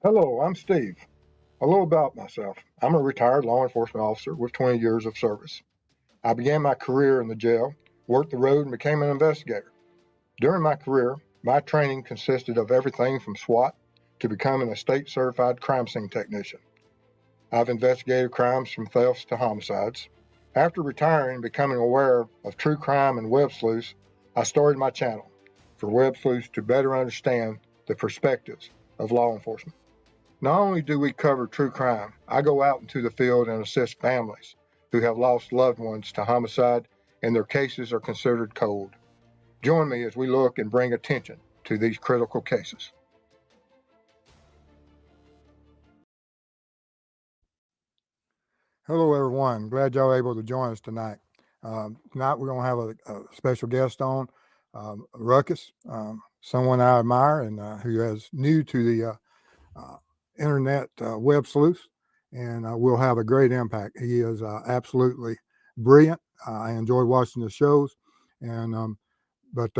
Hello, I'm Steve. A little about myself. I'm a retired law enforcement officer with 20 years of service. I began my career in the jail, worked the road, and became an investigator. During my career, my training consisted of everything from SWAT to becoming a state certified crime scene technician. I've investigated crimes from thefts to homicides. After retiring and becoming aware of true crime and web sleuths, I started my channel for web sleuths to better understand the perspectives of law enforcement. Not only do we cover true crime, I go out into the field and assist families who have lost loved ones to homicide and their cases are considered cold. Join me as we look and bring attention to these critical cases. Hello, everyone. Glad y'all able to join us tonight. Tonight we're going to have a special guest on, Ruckus, someone I admire and who is new to the internet web sleuth, and will have a great impact. He is absolutely brilliant. I enjoy watching the shows, and but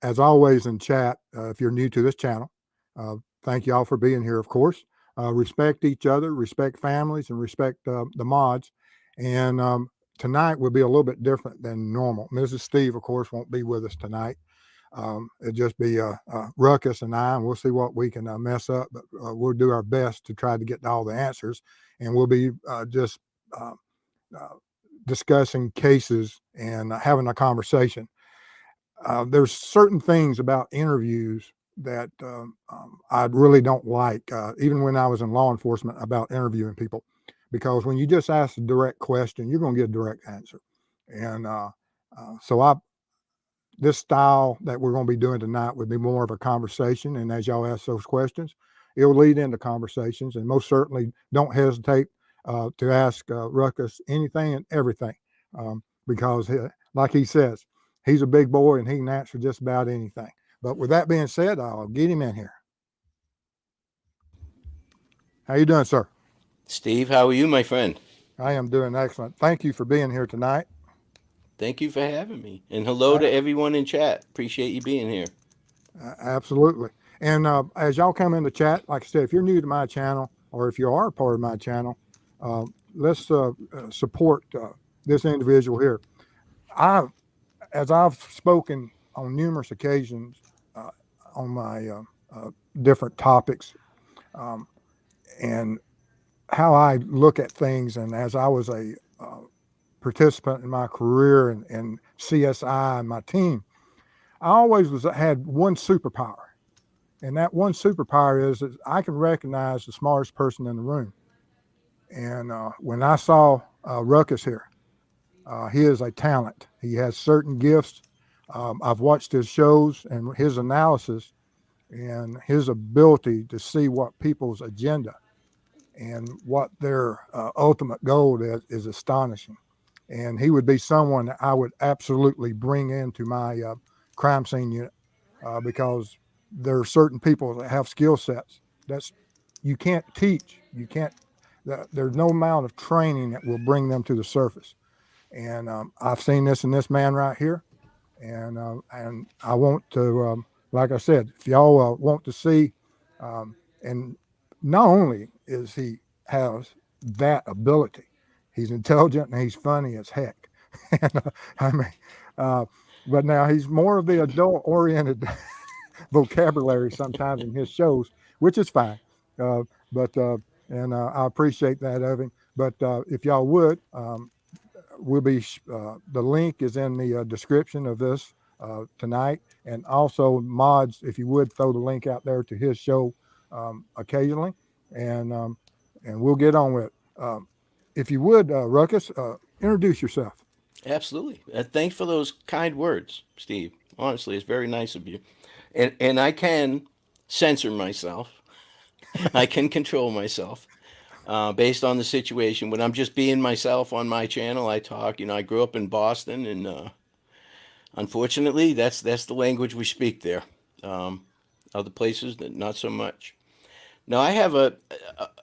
as always in chat, if you're new to this channel, thank you all for being here. Of course, respect each other, respect families, and respect the mods. And tonight will be a little bit different than normal. Mrs. Steve, of course, won't be with us tonight. It'll just be Ruckus and I, and we'll see what we can mess up, but we'll do our best to try to get all the answers, and we'll be just discussing cases and having a conversation. There's certain things about interviews that I really don't like, even when I was in law enforcement, about interviewing people, because when you just ask a direct question, you're going to get a direct answer. And so this style that we're going to be doing tonight would be more of a conversation. And as y'all ask those questions, it will lead into conversations. And most certainly don't hesitate to ask Ruckus anything and everything, because like he says, he's a big boy and he can answer just about anything. But with that being said, I'll get him in here. How you doing, sir? Steve, how are you, my friend? I am doing excellent. Thank you for being here tonight. Thank you for having me. And hello to everyone in chat. Appreciate you being here. Absolutely. And as y'all come in the chat, like I said, if you're new to my channel or if you are a part of my channel, let's support this individual here. As I've spoken on numerous occasions on my different topics, and how I look at things, and as I was a participant in my career and CSI and my team, I always had one superpower. And that one superpower is that I can recognize the smartest person in the room. And when I saw Ruckus here, he is a talent. He has certain gifts. I've watched his shows and his analysis and his ability to see what people's agenda and what their ultimate goal is astonishing. And he would be someone that I would absolutely bring into my crime scene unit because there are certain people that have skill sets that's you can't teach. You can't. There's no amount of training that will bring them to the surface. And I've seen this in this man right here, and I want to, like I said, if y'all want to see, and not only is he has that ability, he's intelligent and he's funny as heck. And, I mean, but now he's more of the adult-oriented vocabulary sometimes in his shows, which is fine. But I appreciate that of him. But if y'all would, we'll be the link is in the description of this tonight, and also mods, if you would throw the link out there to his show occasionally, and we'll get on with it. If you would, Ruckus, introduce yourself. Absolutely. Thanks for those kind words, Steve. Honestly, it's very nice of you. And I can censor myself. I can control myself based on the situation. When I'm just being myself on my channel, I talk. I grew up in Boston, and unfortunately, that's the language we speak there. Other places, not so much. Now, I have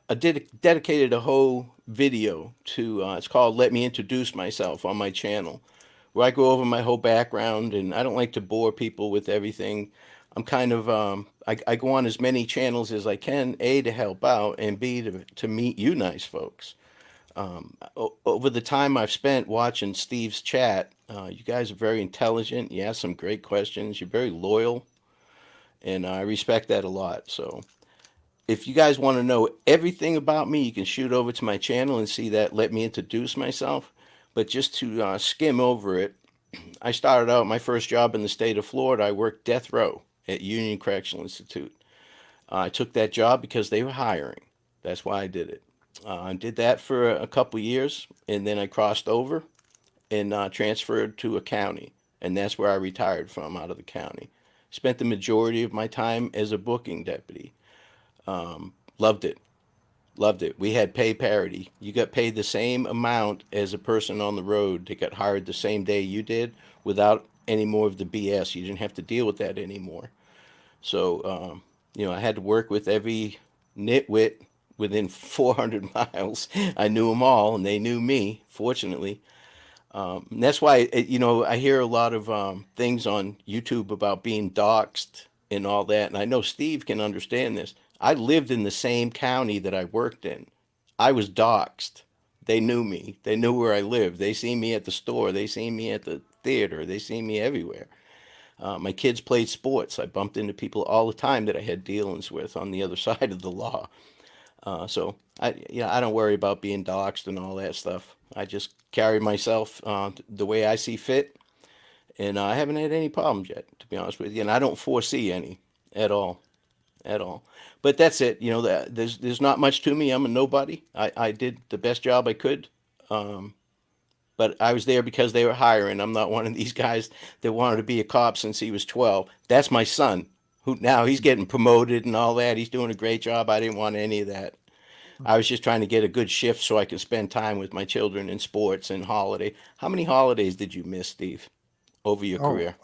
dedicated a whole video to, it's called Let Me Introduce Myself on my channel, where I go over my whole background, and I don't like to bore people with everything. I'm kind of, I go on as many channels as I can, A, to help out, and B, to meet you nice folks. Over the time I've spent watching Steve's chat, you guys are very intelligent. You ask some great questions. You're very loyal, and I respect that a lot. So if you guys want to know everything about me, you can shoot over to my channel and see that. Let me introduce myself. But just to skim over it, I started out my first job in the state of Florida. I worked death row at Union Correctional Institute. I took that job because they were hiring. That's why I did it. I did that for a couple years, and then I crossed over and transferred to a county, and that's where I retired from, out of the county. Spent the majority of my time as a booking deputy. Loved it. Loved it. We had pay parity. You got paid the same amount as a person on the road that got hired the same day you did, without any more of the BS. You didn't have to deal with that anymore. So, I had to work with every nitwit within 400 miles. I knew them all, and they knew me, fortunately. And that's why, I hear a lot of things on YouTube about being doxxed and all that. And I know Steve can understand this. I lived in the same county that I worked in. I was doxxed. They knew me. They knew where I lived. They seen me at the store. They seen me at the theater. They seen me everywhere. My kids played sports. I bumped into people all the time that I had dealings with on the other side of the law. So I don't worry about being doxxed and all that stuff. I just carry myself the way I see fit, and I haven't had any problems yet, to be honest with you. And I don't foresee any at all, at all. But that's it. There's not much to me. I'm a nobody. I did the best job I could. But I was there because they were hiring. I'm not one of these guys that wanted to be a cop since he was 12. That's my son, who now he's getting promoted and all that. He's doing a great job. I didn't want any of that. I was just trying to get a good shift so I could spend time with my children in sports and holiday. How many holidays did you miss, Steve, over your Oh, career?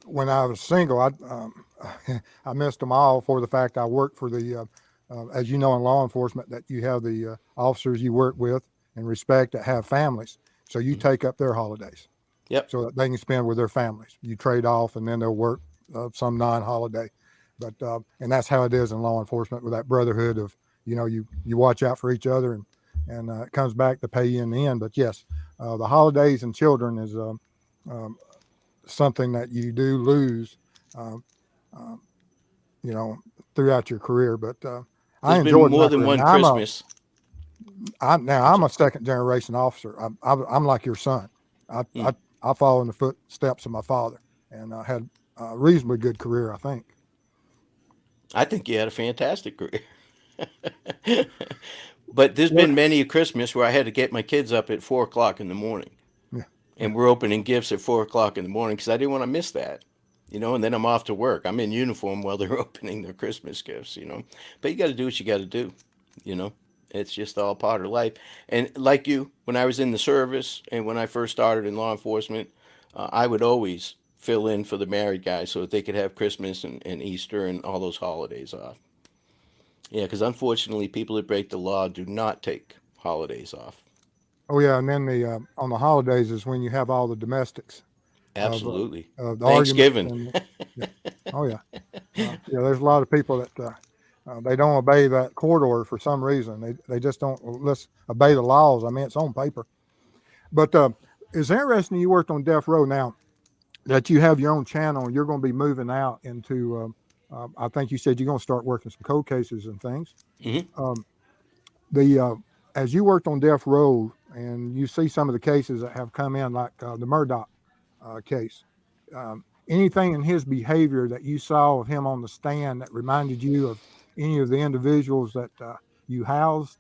when I was single, I missed them all for the fact I worked for as you know, in law enforcement, that you have the officers you work with and respect that have families. So you Mhm. take up their holidays Yep. so that they can spend with their families. You trade off, and then they'll work some non-holiday. But and that's how it is in law enforcement, with that brotherhood of you watch out for each other, and it comes back to pay you in the end. But yes, the holidays and children is um, something that you do lose, um, um, you know, throughout your career. But I There's been enjoyed more my than career. one Christmas. I'm I'm a sorry. second generation officer. I'm like your son. I, Mm. I I follow in the footsteps of my father, and I had a reasonably good career, I think. I think you had a fantastic career. But there's What? been many a Christmas where I had to get my kids up at 4 o'clock in the morning, Yeah, yeah. and we're opening gifts at 4 o'clock in the morning because I didn't want to miss that. And then I'm off to work. I'm in uniform while they're opening their Christmas gifts. But you got to do what you got to do, you know. It's just all part of life. And like you, when I was in the service and when I first started in law enforcement, I would always fill in for the married guys so that they could have Christmas and Easter and all those holidays off. Yeah, because unfortunately, people that break the law do not take holidays off. Oh yeah, and then the on the holidays is when you have all the domestics Absolutely. of the arguments Thanksgiving. and yeah. Oh yeah. Yeah, there's a lot of people that they don't obey that court order for some reason. They just don't let's obey the laws. I mean, it's on paper. But it's interesting you worked on death row now that you have your own channel. You're going to be moving out into. I think you said you're going to start working some cold cases and things. Hmm. Um, the As you worked on death row and you see some of the cases that have come in, like the Murdaugh case. Anything in his behavior that you saw of him on the stand that reminded you of any of the individuals that you housed?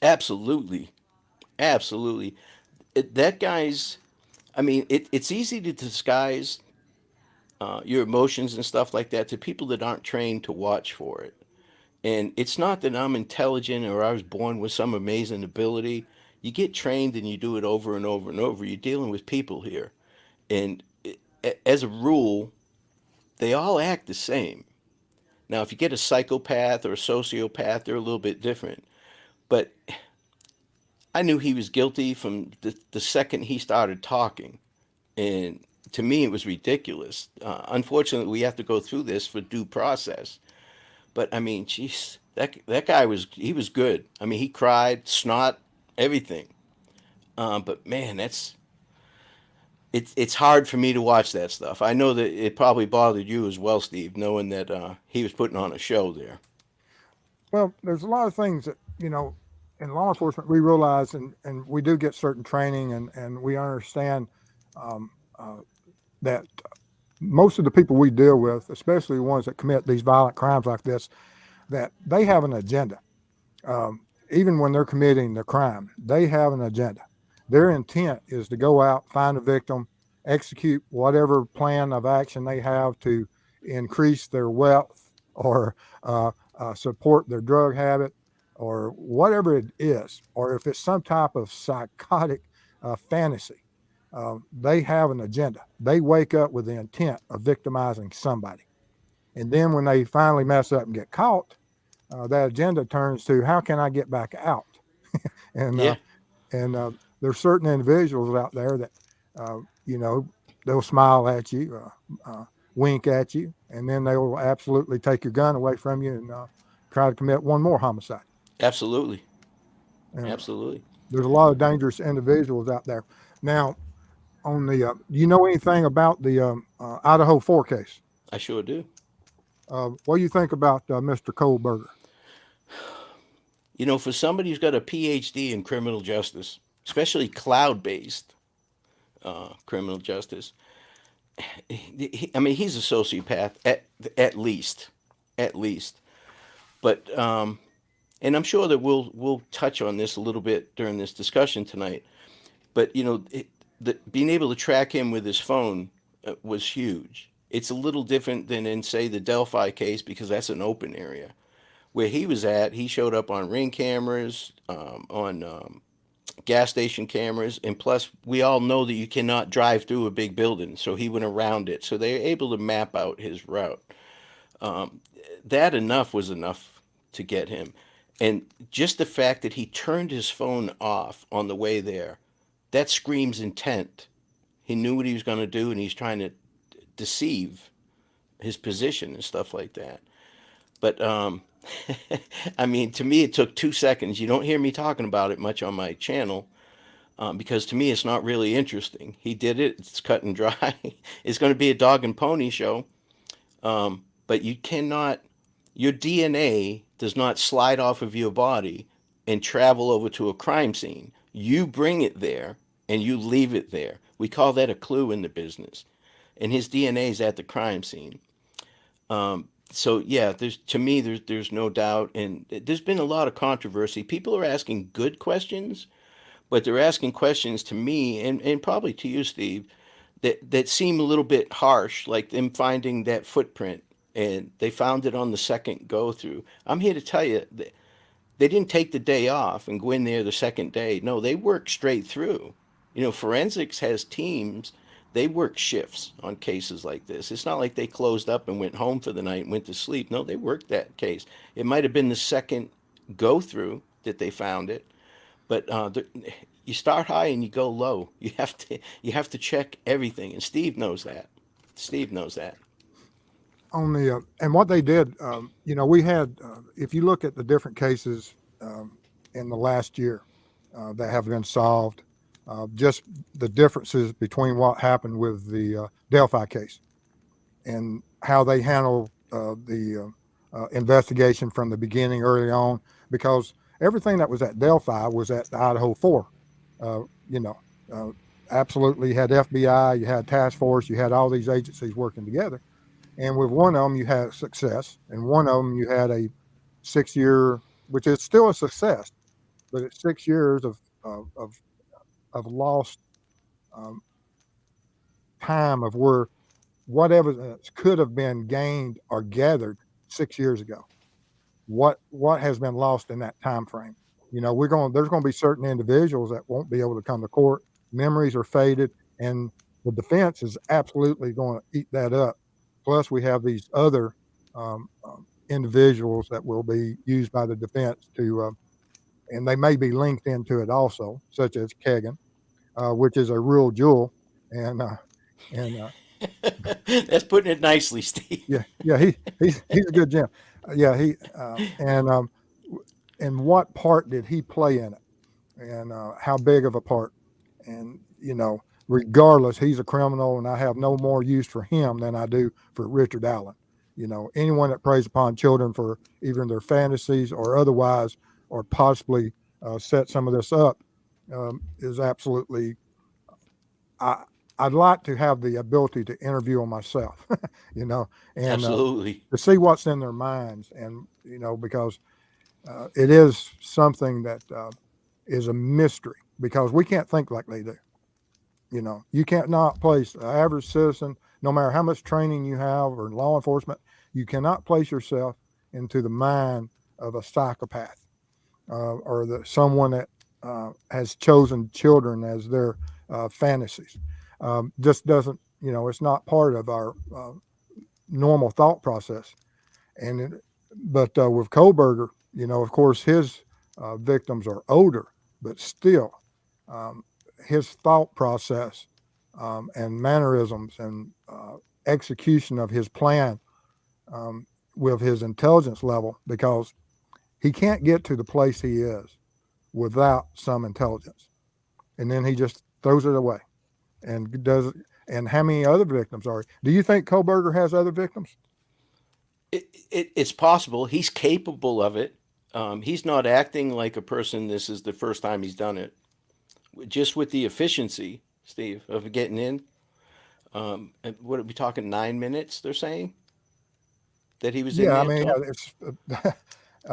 Absolutely. Absolutely. That guy's, I mean, it's easy to disguise your emotions and stuff like that to people that aren't trained to watch for it. And it's not that I'm intelligent or I was born with some amazing ability. You get trained and you do it over and over and over. You're dealing with people here. And as a rule, they all act the same. Now, if you get a psychopath or a sociopath, they're a little bit different. But I knew he was guilty from the second he started talking. And to me, it was ridiculous. Unfortunately, we have to go through this for due process. But I mean, jeez, that guy was good. I mean, he cried, snot, everything. But man, it's hard for me to watch that stuff. I know that it probably bothered you as well, Steve, knowing that he was putting on a show there. Well, there's a lot of things that, in law enforcement, we realize, and we do get certain training, and we understand um, uh, that most of the people we deal with, especially the ones that commit these violent crimes like this, that they have an agenda. Even when they're committing the crime, they have an agenda. Their intent is to go out, find a victim, execute whatever plan of action they have to increase their wealth or support their drug habit or whatever it is, or if it's some type of psychotic fantasy. They have an agenda. They wake up with the intent of victimizing somebody. And then when they finally mess up and get caught, that agenda turns to how can I get back out? And Yeah, there's certain individuals out there that they'll smile at you, wink at you, and then they will absolutely take your gun away from you and try to commit one more homicide. absolutely, And absolutely. there's a lot of dangerous individuals out there. Now, on the, do you know anything about the Idaho 4 case? I sure do. What do you think about Mr. Kohberger? For somebody who's got a PhD in criminal justice, especially cloud-based criminal justice, I mean, he's a sociopath at least, at least. But and I'm sure that we'll touch on this a little bit during this discussion tonight. But being able to track him with his phone was huge. It's a little different than in say the Delphi case because that's an open area. Where he was at, he showed up on ring cameras, on gas station cameras, and plus we all know that you cannot drive through a big building, so he went around it. So they're able to map out his route. That enough was enough to get him. And just the fact that he turned his phone off on the way there, that screams intent. He knew what he was going to do, and he's trying to deceive his position and stuff like that. But I mean, to me, it took 2 seconds. You don't hear me talking about it much on my channel because to me, it's not really interesting. He did it. It's cut and dry. It's going to be a dog and pony show. But you cannot, your DNA does not slide off of your body and travel over to a crime scene. You bring it there and you leave it there. We call that a clue in the business. And his DNA is at the crime scene. So yeah, there's no doubt, and there's been a lot of controversy. People are asking good questions, but they're asking questions to me and probably to you, Steve, that seem a little bit harsh, like them finding that footprint and they found it on the second go through. I'm here to tell you that they didn't take the day off and go in there the second day. No, they worked straight through. Forensics has teams. They work shifts on cases like this. It's not like they closed up and went home for the night and went to sleep. No, they worked that case. It might have been the second go through that they found it, but you start high and you go low. You have to check everything, and Steve knows that. Steve knows that. On the and what they did, we had, if you look at the different cases in the last year that have been solved, just the differences between what happened with the Delphi case and how they handled the investigation from the beginning early on, because everything that was at Delphi was at the Idaho 4. Uh, you know, uh, Absolutely, you had FBI, you had task force, you had all these agencies working together. And with one of them, you had success, and one of them, you had a 6 year, which is still a success, but it's 6 years of lost um, time of where what evidence could have been gained or gathered 6 years ago. What has been lost in that time frame? There's going to be certain individuals that won't be able to come to court. Memories are faded, and the defense is absolutely going to eat that up. Plus, we have these other individuals that will be used by the defense to, and they may be linked into it also, such as Kagan, which is a real jewel. And And That's putting it nicely, Steve. yeah, he's a good Jim. Yeah, and what part did he play in it, and how big of a part? And regardless, he's a criminal, and I have no more use for him than I do for Richard Allen. Anyone that preys upon children for either their fantasies or otherwise, or possibly set some of this up, is absolutely. I I'd like to have the ability to interview them myself, and Absolutely. to see what's in their minds, and because it is something that is a mystery, because we can't think like they do. You can't not place an average citizen, no matter how much training you have or law enforcement, you cannot place yourself into the mind of a psychopath, or someone that has chosen children as their fantasies. Just doesn't, it's not part of our normal thought process. But with Kohberger, of course, his victims are older, but still, um, his thought process, and mannerisms, and execution of his plan, um, with his intelligence level, because he can't get to the place he is without some intelligence. And then he just throws it away and does it. And how many other victims are? Do you think Kohberger has other victims? It's possible. He's capable of it. He's not acting like a person this is the first time he's done it. Just with the efficiency, Steve, of getting in. And what are we talking? 9 minutes? They're saying that he was in Yeah, I there. mean, it's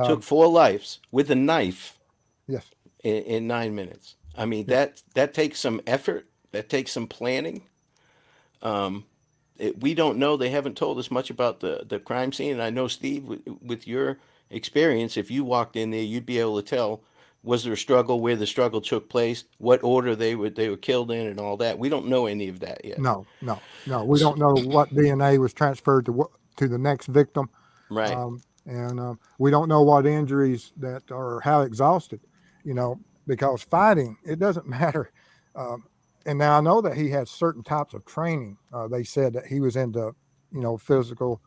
Took 4 lives with a knife yes, in 9 minutes. I mean, yeah, that takes some effort. That takes some planning. We don't know. They haven't told us much about the crime scene. And I know, Steve, with your experience, if you walked in there, you'd be able to tell, was there a struggle, where the struggle took place, what order they were killed in, and all that. We don't know any of that yet. no, no, no. We don't know what DNA was transferred to the next victim, Right. and we don't know what injuries that are, how exhausted, because fighting, it doesn't matter. Um, and now I know that he had certain types of training. They said that he was into, physical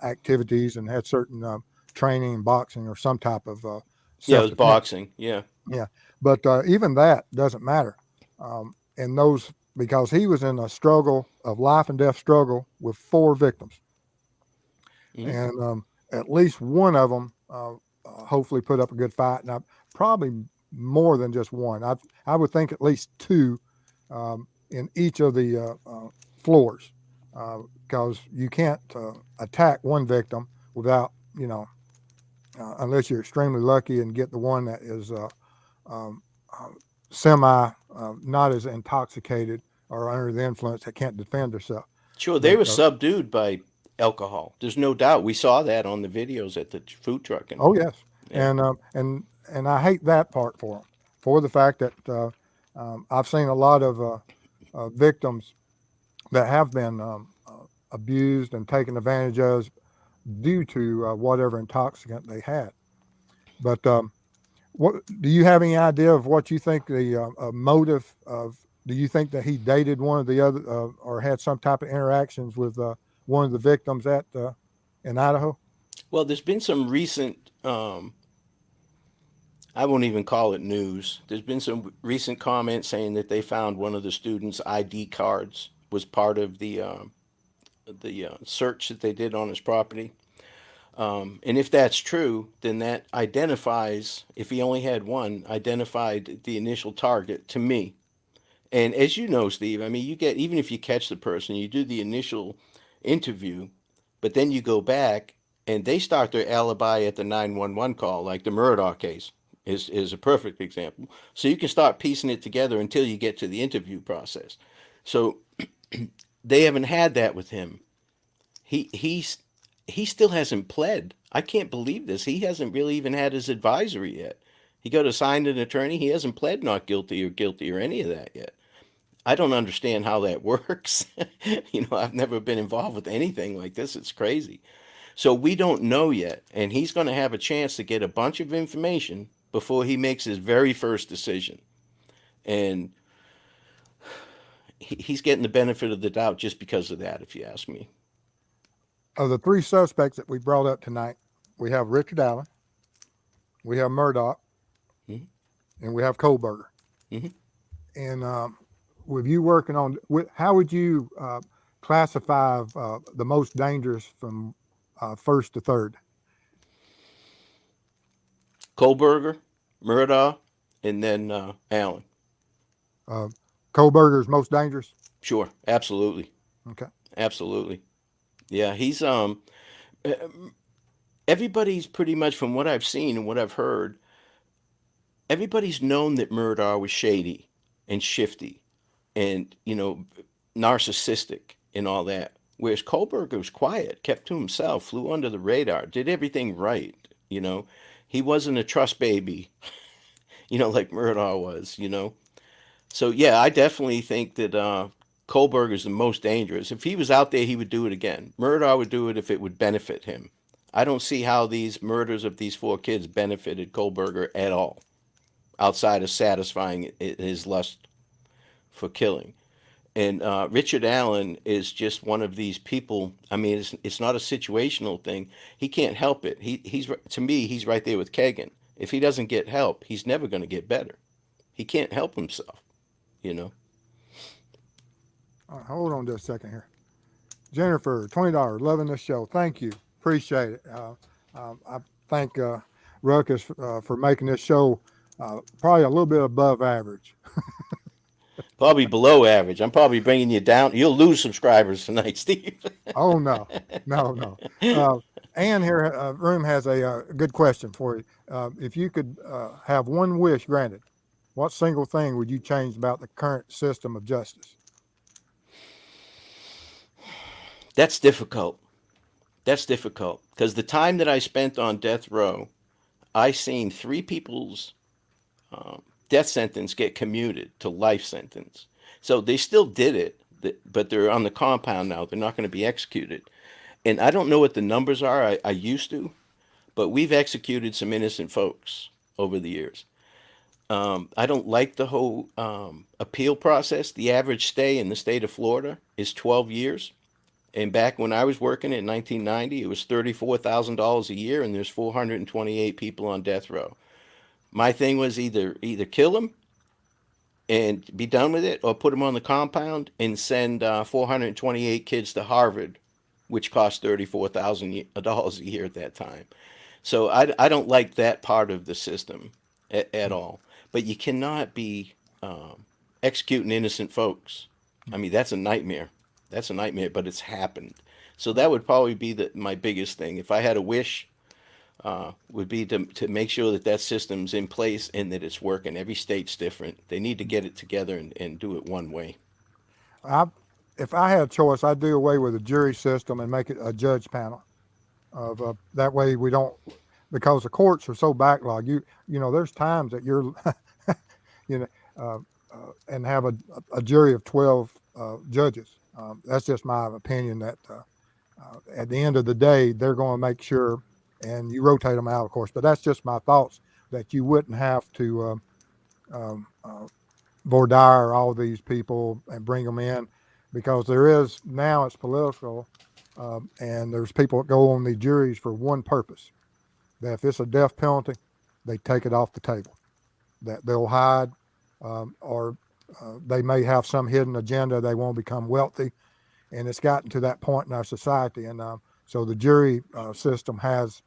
activities, and had certain training in boxing or some type of Yeah, it was self-defense. boxing. Yeah. Yeah, but even that doesn't matter. And those, because he was in a struggle of life and death struggle with 4 victims, Hmm. and at least one of them hopefully put up a good fight. And probably more than just one. I would think at least 2 in each of the floors, because you can't attack one victim without, unless you're extremely lucky and get the one that is um, uh, semi not as intoxicated or under the influence, that can't defend herself. Sure, they But were subdued by alcohol. There's no doubt. We saw that on the videos at the food truck, and oh yes, yeah. and I hate that part for them, for the fact that I've seen a lot of victims that have been abused and taken advantage of due to whatever intoxicant they had. But what do you have any idea of what you think the motive of? Do you think that he dated one of the other, or had some type of interactions with one of the victims at in Idaho? Well, there's been some recent. I won't even call it news. There's been some recent comments saying that they found one of the students' ID cards was part of the search that they did on his property. And if that's true, then that identifies, if he only had one, identified the initial target to me. And as you know, Steve, I mean, you get, even if you catch the person, you do the initial interview, but then you go back and they start their alibi at the 911 call, like the Murdaugh case is a perfect example. So you can start piecing it together until you get to the interview process. So they haven't had that with him. He's he still hasn't pled. I can't believe this. He hasn't really even had his advisory yet. He got assigned an attorney. He hasn't pled not guilty or any of that yet. I don't understand how that works. I've never been involved with anything like this. It's crazy. So we don't know yet, and he's going to have a chance to get a bunch of information before he makes his very first decision. And he's getting the benefit of the doubt just because of that, if you ask me. Of the three suspects that we brought up tonight, we have Richard Allen, we have Murdaugh, Mhm. and we have Kohberger. Mhm. And with you working on, how would you classify the most dangerous from first to third? Kohberger, Murdaugh, and then Allen. Uh, Kohberger's most dangerous. Sure, absolutely, Okay. absolutely. Yeah, he's uh, everybody's pretty much, from what I've seen and what I've heard, everybody's known that Murdaugh was shady and shifty and, narcissistic and all that. Whereas Kohberger was quiet, kept to himself, flew under the radar, did everything right. You know, he wasn't a trust baby, like Murdaugh was. So yeah, I definitely think that Kohberger is the most dangerous. If he was out there, he would do it again. Murdaugh would do it if it would benefit him. I don't see how these murders of these four kids benefited Kohberger at all, outside of satisfying his lust for killing. And Richard Allen is just one of these people. I mean, it's not a situational thing. He can't help it. He's to me, he's right there with Kagan. If he doesn't get help, he's never going to get better. He can't help himself, you know. Hold on just a second here. Jennifer, $20. Loving this show. Thank you. Appreciate it. I thank Ruckus for making this show probably a little bit above average. Probably below average. I'm probably bringing you down. You'll lose subscribers tonight, Steve. Oh, no. No. Ann here, room has a good question for you. If you could have one wish granted, what single thing would you change about the current system of justice? That's difficult. That's difficult because the time that I spent on death row, I seen three people's death sentence get commuted to life sentence. So they still did it, but they're on the compound now. They're not going to be executed. And I don't know what the numbers are. I used to, but we've executed some innocent folks over the years. I don't like the whole appeal process. The average stay in the state of Florida is 12 years. And back when I was working in 1990, it was $34,000 a year, and there's 428 people on death row. My thing was either kill them and be done with it, or put them on the compound and send 428 kids to Harvard, which cost $34,000 a year at that time. So I don't like that part of the system at all. But you cannot be executing innocent folks. I mean, that's a nightmare. That's a nightmare, but it's happened. So that would probably be my biggest thing. If I had a wish, would be to make sure that system's in place and that it's working. Every state's different. They need to get it together and do it one way. If I had a choice, I'd do away with the jury system and make it a judge panel. That way we don't, because the courts are so backlogged. There's times that you're, and have a jury of 12 judges. That's just my opinion. That at the end of the day, they're going to make sure, and you rotate them out, of course. But that's just my thoughts. That you wouldn't have to voir dire all these people and bring them in, because there is now, it's political, and there's people that go on the juries for one purpose: that if it's a death penalty, they take it off the table. That they'll hide, or they may have some hidden agenda. They want to become wealthy, and it's gotten to that point in our society. And so the jury system has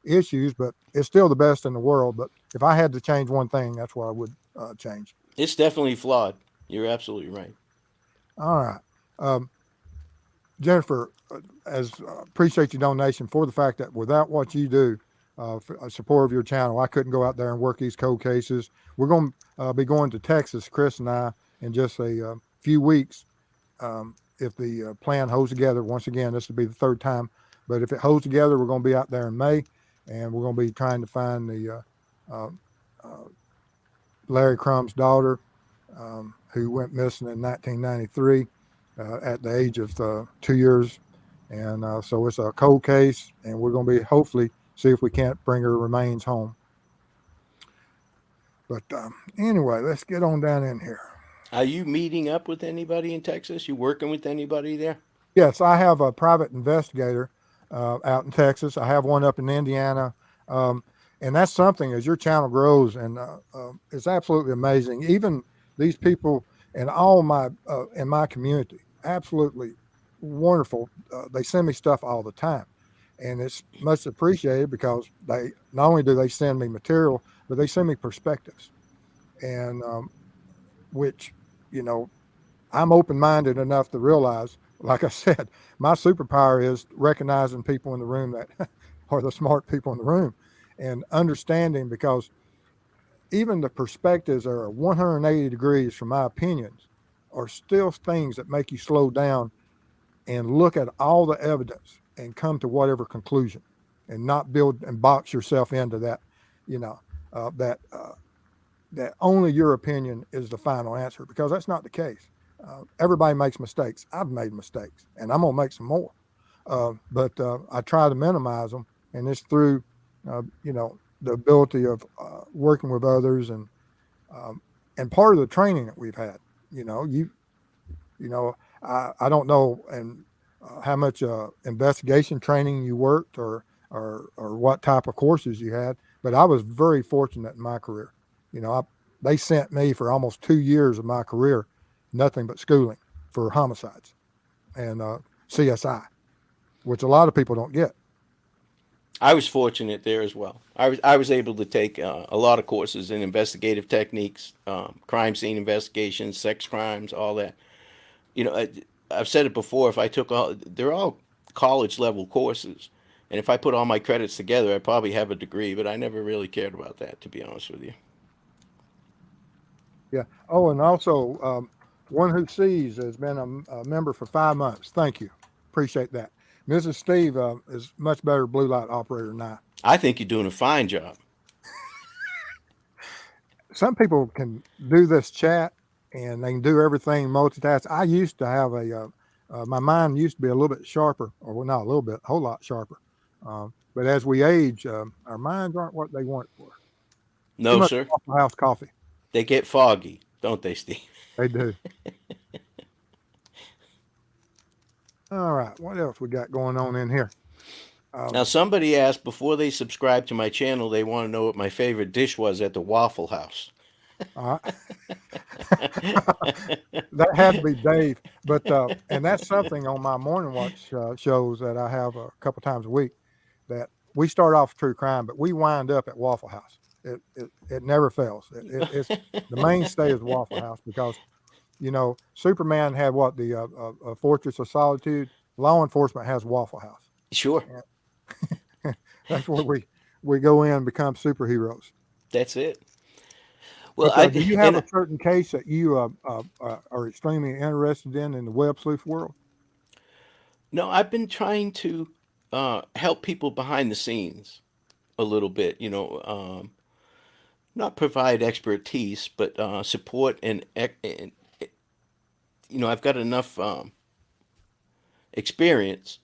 issues, but it's still the best in the world. But if I had to change one thing, that's what I would change. It's definitely flawed. You're absolutely right. All right. Jennifer, appreciate your donation for the fact that without what you do, support of your channel, I couldn't go out there and work these cold cases. We're going to be going to Texas, Chris and I, in just a few weeks. If the plan holds together, once again, this will be the third time, but if it holds together, we're going to be out there in May, and we're going to be trying to find the Larry Crumb's daughter, who went missing in 1993 at the age of 2 years. And so it's a cold case, and we're going to be hopefully see if we can't bring her remains home. But anyway, let's get on down in here. Are you meeting up with anybody in Texas? You working with anybody there? Yes, I have a private investigator out in Texas. I have one up in Indiana. Um, and that's something as your channel grows, and it's absolutely amazing. Even these people and all my in my community, absolutely wonderful. They send me stuff all the time, and it's much appreciated because they not only do they send me material, but they send me perspectives, and which you know I'm open minded enough to realize, like I said, my superpower is recognizing people in the room that are the smart people in the room and understanding, because even the perspectives that are 180 degrees from my opinions are still things that make you slow down and look at all the evidence and come to whatever conclusion, and not build and box yourself into that, you know, that that only your opinion is the final answer, because that's not the case. Everybody makes mistakes. I've made mistakes, and I'm gonna make some more. But I try to minimize them, and it's through, the ability of working with others, um, and part of the training that we've had. You know, I don't know and how much investigation training you worked, or what type of courses you had, but I was very fortunate in my career. They sent me for almost 2 years of my career, nothing but schooling for homicides and CSI, which a lot of people don't get. I was fortunate there as well. I was able to take a lot of courses in investigative techniques, crime scene investigations, sex crimes, all that. I've said it before. If I took they're all college level courses, and if I put all my credits together, I probably have a degree. But I never really cared about that, to be honest with you. Yeah. Oh, and also, one who sees has been a member for 5 months. Thank you. Appreciate that. Mrs. Steve is much better blue light operator than I. I think you're doing a fine job. Some people can do this chat and they can do everything multitask. I used to have my mind used to be a little bit sharper, or well, not a little bit, a whole lot sharper. But as we age, our minds aren't what they once were. Too No, much sir. Waffle House coffee. They get foggy, don't they, Steve? They do. All right. What else we got going on in here? Now, somebody asked before they subscribe to my channel, they want to know what my favorite dish was at the Waffle House. Uh, that had to be Dave, but and that's something on my morning watch shows that I have a couple times a week. That we start off true crime, but we wind up at Waffle House. It never fails. It's the mainstay is Waffle House, because Superman had what, the Fortress of Solitude. Law enforcement has Waffle House. Sure. That's where we go in and become superheroes. That's it. Well, But do you have a certain case that you are extremely interested in the web sleuth world? No, I've been trying to help people behind the scenes a little bit. Not provide expertise, but support and I've got enough experience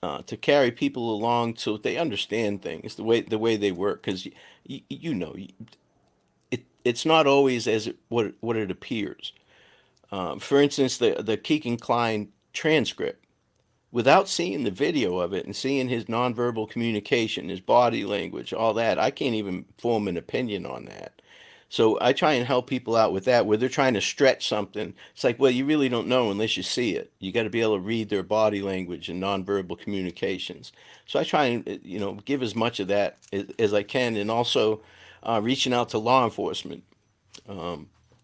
to carry people along so they understand things the way they work. Because it's not always what it appears. For instance, the Keegan Klein transcript. Without seeing the video of it and seeing his nonverbal communication, his body language, all that, I can't even form an opinion on that. So I try and help people out with that, where they're trying to stretch something. It's like, well, you really don't know unless you see it. You got to be able to read their body language and nonverbal communications. So I try and give as much of that as I can, and also reaching out to law enforcement.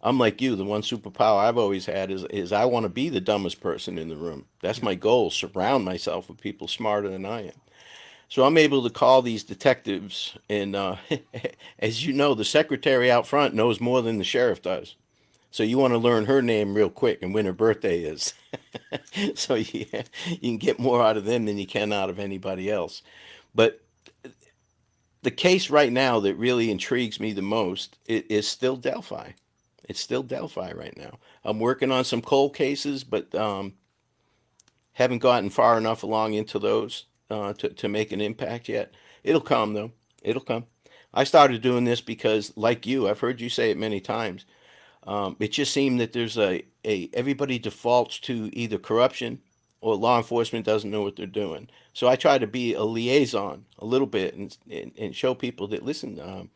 I'm like you. The one superpower I've always had is I want to be the dumbest person in the room. That's my goal. Surround myself with people smarter than I am. So I'm able to call these detectives, and as you know, the secretary out front knows more than the sheriff does. So you want to learn her name real quick and when her birthday is. So you can get more out of them than you can out of anybody else. But the case right now that really intrigues me the most is still Delphi. It's still Delphi right now. I'm working on some cold cases, but haven't gotten far enough along into those to make an impact yet. It'll come, though. It'll come. I started doing this because, like you, I've heard you say it many times. It just seemed that there's a everybody defaults to either corruption or law enforcement doesn't know what they're doing. So I try to be a liaison a little bit and show people that listen.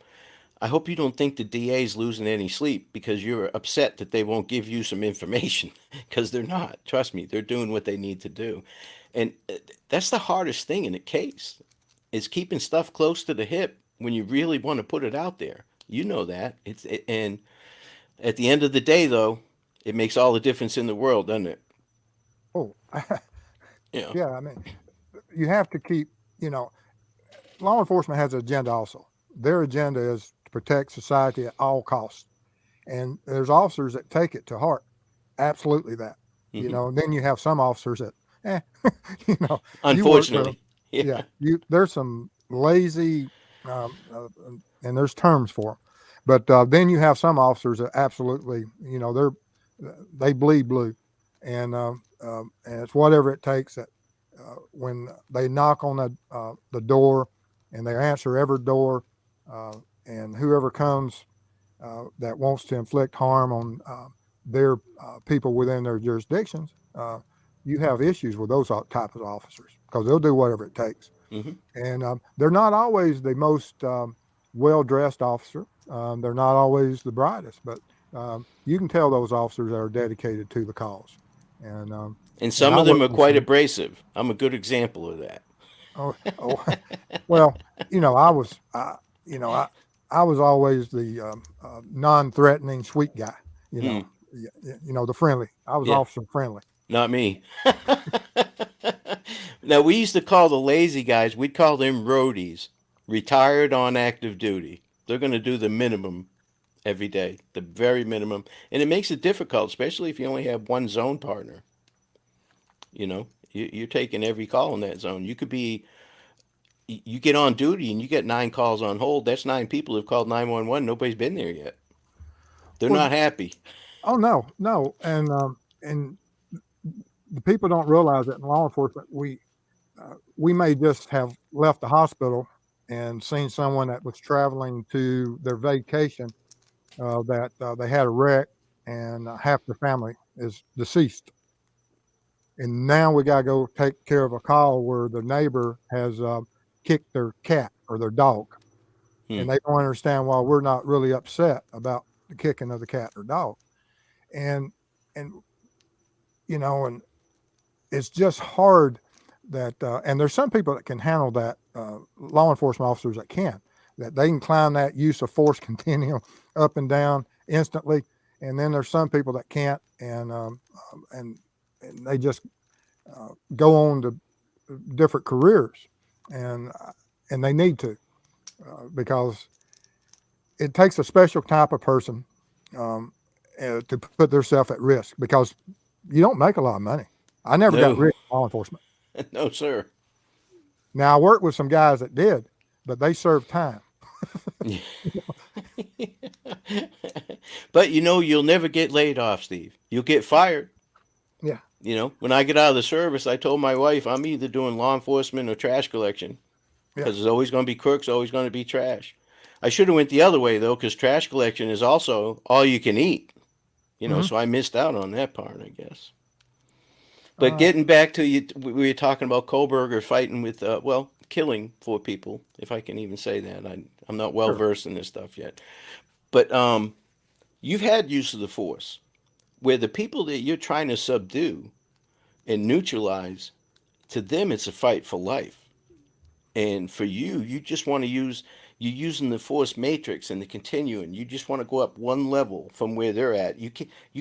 I hope you don't think the DA's losing any sleep because you're upset that they won't give you some information because they're not. Trust me, they're doing what they need to do. And that's the hardest thing in a case is keeping stuff close to the hip when you really want to put it out there. You know that. And at the end of the day, though, it makes all the difference in the world, doesn't it? Oh, Yeah. yeah. I mean, you have to keep, law enforcement has an agenda also. Their agenda is to protect society at all costs. And there's officers that take it to heart. Absolutely that. Hmm. And then you have some officers that, you work with them. Unfortunately. Yeah. Yeah. There's some lazy, and there's terms for them. But then you have some officers that absolutely, they bleed blue. And it's whatever it takes that when they knock on the door and they answer every door, and whoever comes that wants to inflict harm on their people within their jurisdictions, you have issues with those types of officers because they'll do whatever it takes. Hmm. And they're not always the most well-dressed officer. They're not always the brightest, but you can tell those officers are dedicated to the cause. And And some I of them work are with quite some. abrasive. I'm a good example of that. Oh, well, I was always the non-threatening, sweet guy. You know, Mm, the friendly. I was yeah, officer friendly. not me. Now, we used to call the lazy guys, we'd call them roadies, retired on active duty. They're going to do the minimum every day, the very minimum. And it makes it difficult, especially if you only have one zone partner. You're taking every call in that zone. You get on duty and you get 9 calls on hold. That's 9 people who've called 911. Nobody's been there yet. They're Well, not happy. oh no, and the people don't realize that in law enforcement, we may just have left the hospital and seen someone that was traveling to their vacation that they had a wreck and half the family is deceased. And now we got to go take care of a call where the neighbor has kicked their cat or their dog. Hmm. And they don't understand why we're not really upset about the kicking of the cat or dog. And, and, and it's just hard that, and there's some people that can handle that, law enforcement officers that they can climb that use of force continuum up and down instantly. And then there's some people that can't, and they just go on to different careers, and they need to because it takes a special type of person to put themselves at risk because you don't make a lot of money. I never got No, rich in law enforcement. no, sir. Now I worked with some guys that did, but they served time. But you'll never get laid off, Steve. You'll get fired. Yeah, When I get out of the service, I told my wife I'm either doing law enforcement or trash collection yeah. because there's always going to be crooks, always going to be trash. I should have went the other way though, because trash collection is also all you can eat. Hmm. So I missed out on that part, I guess. But Uh, getting back to you, we were talking about Kohberger fighting with, killing 4 people, if I can even say that. I'm not well sure. versed in this stuff yet. But you've had use of the force where the people that you're trying to subdue and neutralize, to them, it's a fight for life. And for you, you just want to you're using the force matrix and the continuum. You just want to go up one level from where they're at. You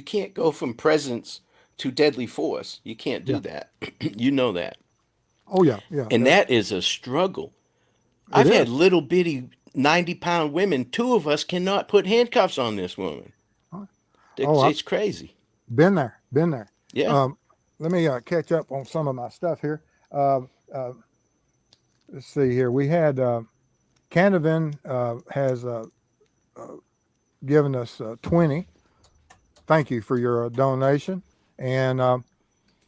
can't go from presence to deadly force. You can't Yeah. do that. You know that. Oh yeah, yeah. And that is a struggle. It I've had is. little bitty 90-pound women. 2 of us cannot put handcuffs on this woman. Oh, I've It's crazy. been there, been there. Yeah. Um, Let me catch up on some of my stuff here. Uh, uh, let's see here. We had Canavan has uh, given us 20. Thank you for your donation. And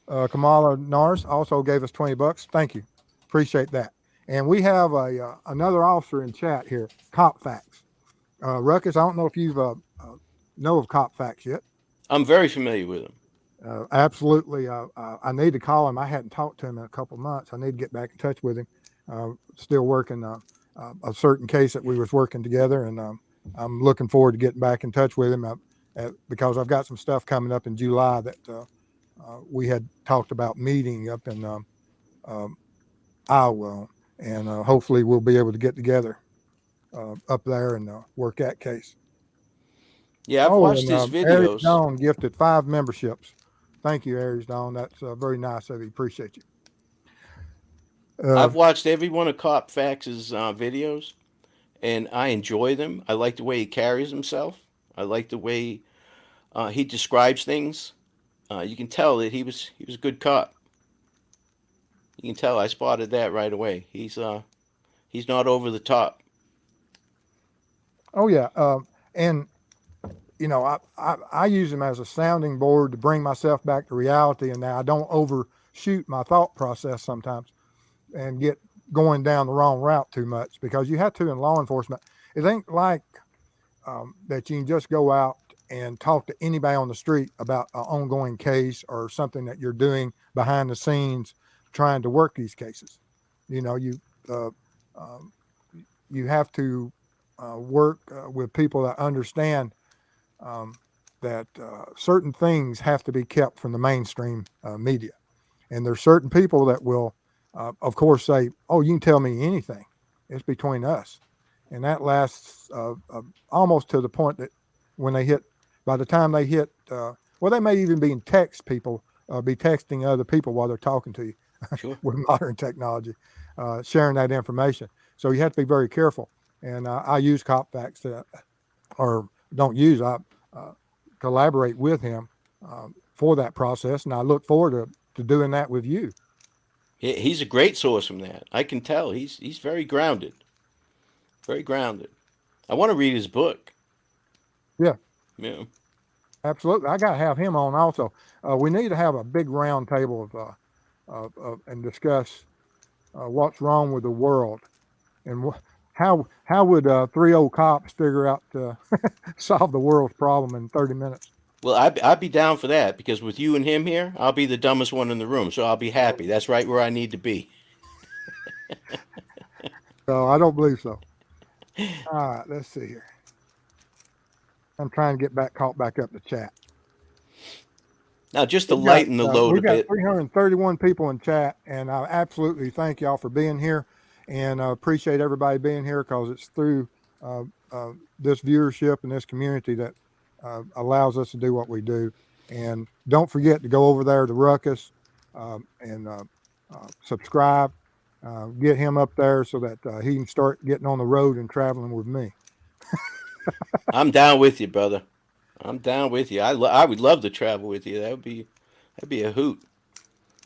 Kamala Nars also gave us $20. Thank you. Appreciate that. And we have another officer in chat here, Cop Facts. Ruckus, I don't know if you've know of Cop Facts yet? I'm very familiar with him. Absolutely. I need to call him. I hadn't talked to him in a couple of months. I need to get back in touch with him. Still working a certain case that we was working together, and I'm looking forward to getting back in touch with him because I've got some stuff coming up in July that we had talked about meeting up in Iowa, and hopefully we'll be able to get together up there and work that case. Yeah, I've watched his Aries videos. Dawn gifted 5 memberships. Thank you, Aries Dawn. That's very nice of you. Appreciate you. I've watched every one of Cop Facts' videos, and I enjoy them. I like the way he carries himself. I like the way he describes things. You can tell that he was a good cop. You can tell I spotted that right away. He's not over the top. Oh yeah, and I use him as a sounding board to bring myself back to reality, and now I don't overshoot my thought process sometimes and get going down the wrong route too much, because you have to in law enforcement. It ain't like that you can just go out and talk to anybody on the street about an ongoing case or something that you're doing behind the scenes trying to work these cases. You have to work with people that understand that certain things have to be kept from the mainstream media. And there's certain people that will, of course, say, oh, you can tell me anything. It's between us. And that lasts almost to the point that by the time they hit, they may even be in text people, be texting other people while they're talking to you. Sure. With modern technology, sharing that information. So you have to be very careful. And I use Cop Facts or don't use, I collaborate with him for that process. And I look forward to doing that with you. He's a great source from that. I can tell he's very grounded. Very grounded. I want to read his book. Yeah. Yeah. Absolutely. I got to have him on also. We need to have a big round table and discuss what's wrong with the world, and how would 3 old cops figure out to solve the world's problem in 30 minutes? Well, I'd be down for that, because with you and him here, I'll be the dumbest one in the room, so I'll be happy. That's right where I need to be. So I don't believe so. All right, let's see here. I'm trying to get caught back up the chat. Now, just to lighten the load a bit. We got 331 people in chat, and I absolutely thank y'all for being here, and I appreciate everybody being here, because it's through this viewership and this community that allows us to do what we do. And don't forget to go over there to Ruckus and subscribe, get him up there so that he can start getting on the road and traveling with me. I'm down with you, brother. I'm down with you. I would love to travel with you. That'd be a hoot.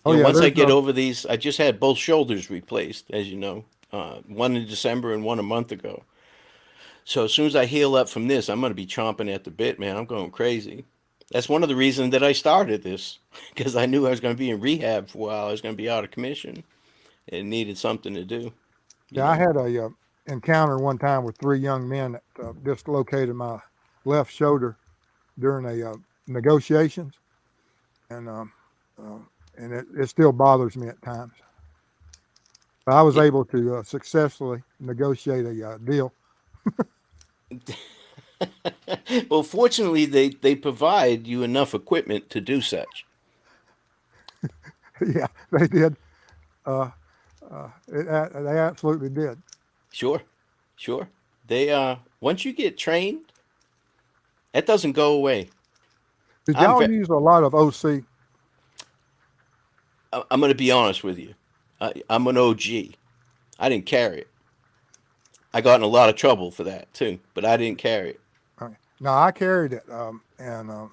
Once I get over these, I just had both shoulders replaced, as you know, one in December and one a month ago. So as soon as I heal up from this, I'm going to be chomping at the bit, man. I'm going crazy. That's one of the reasons that I started this, because I knew I was going to be in rehab for a while. I was going to be out of commission and needed something to do. Yeah, I had a encounter one time with 3 young men that dislocated my left shoulder during a negotiations, and it still bothers me at times. But I was able to successfully negotiate a deal. Well, fortunately, they provide you enough equipment to do such. Yeah, they did. They absolutely did. Sure. They once you get trained, that doesn't go away. Did y'all use a lot of OC? I'm going to be honest with you. I'm an OG. I didn't carry it. I got in a lot of trouble for that too, but I didn't carry it. No, I carried it, and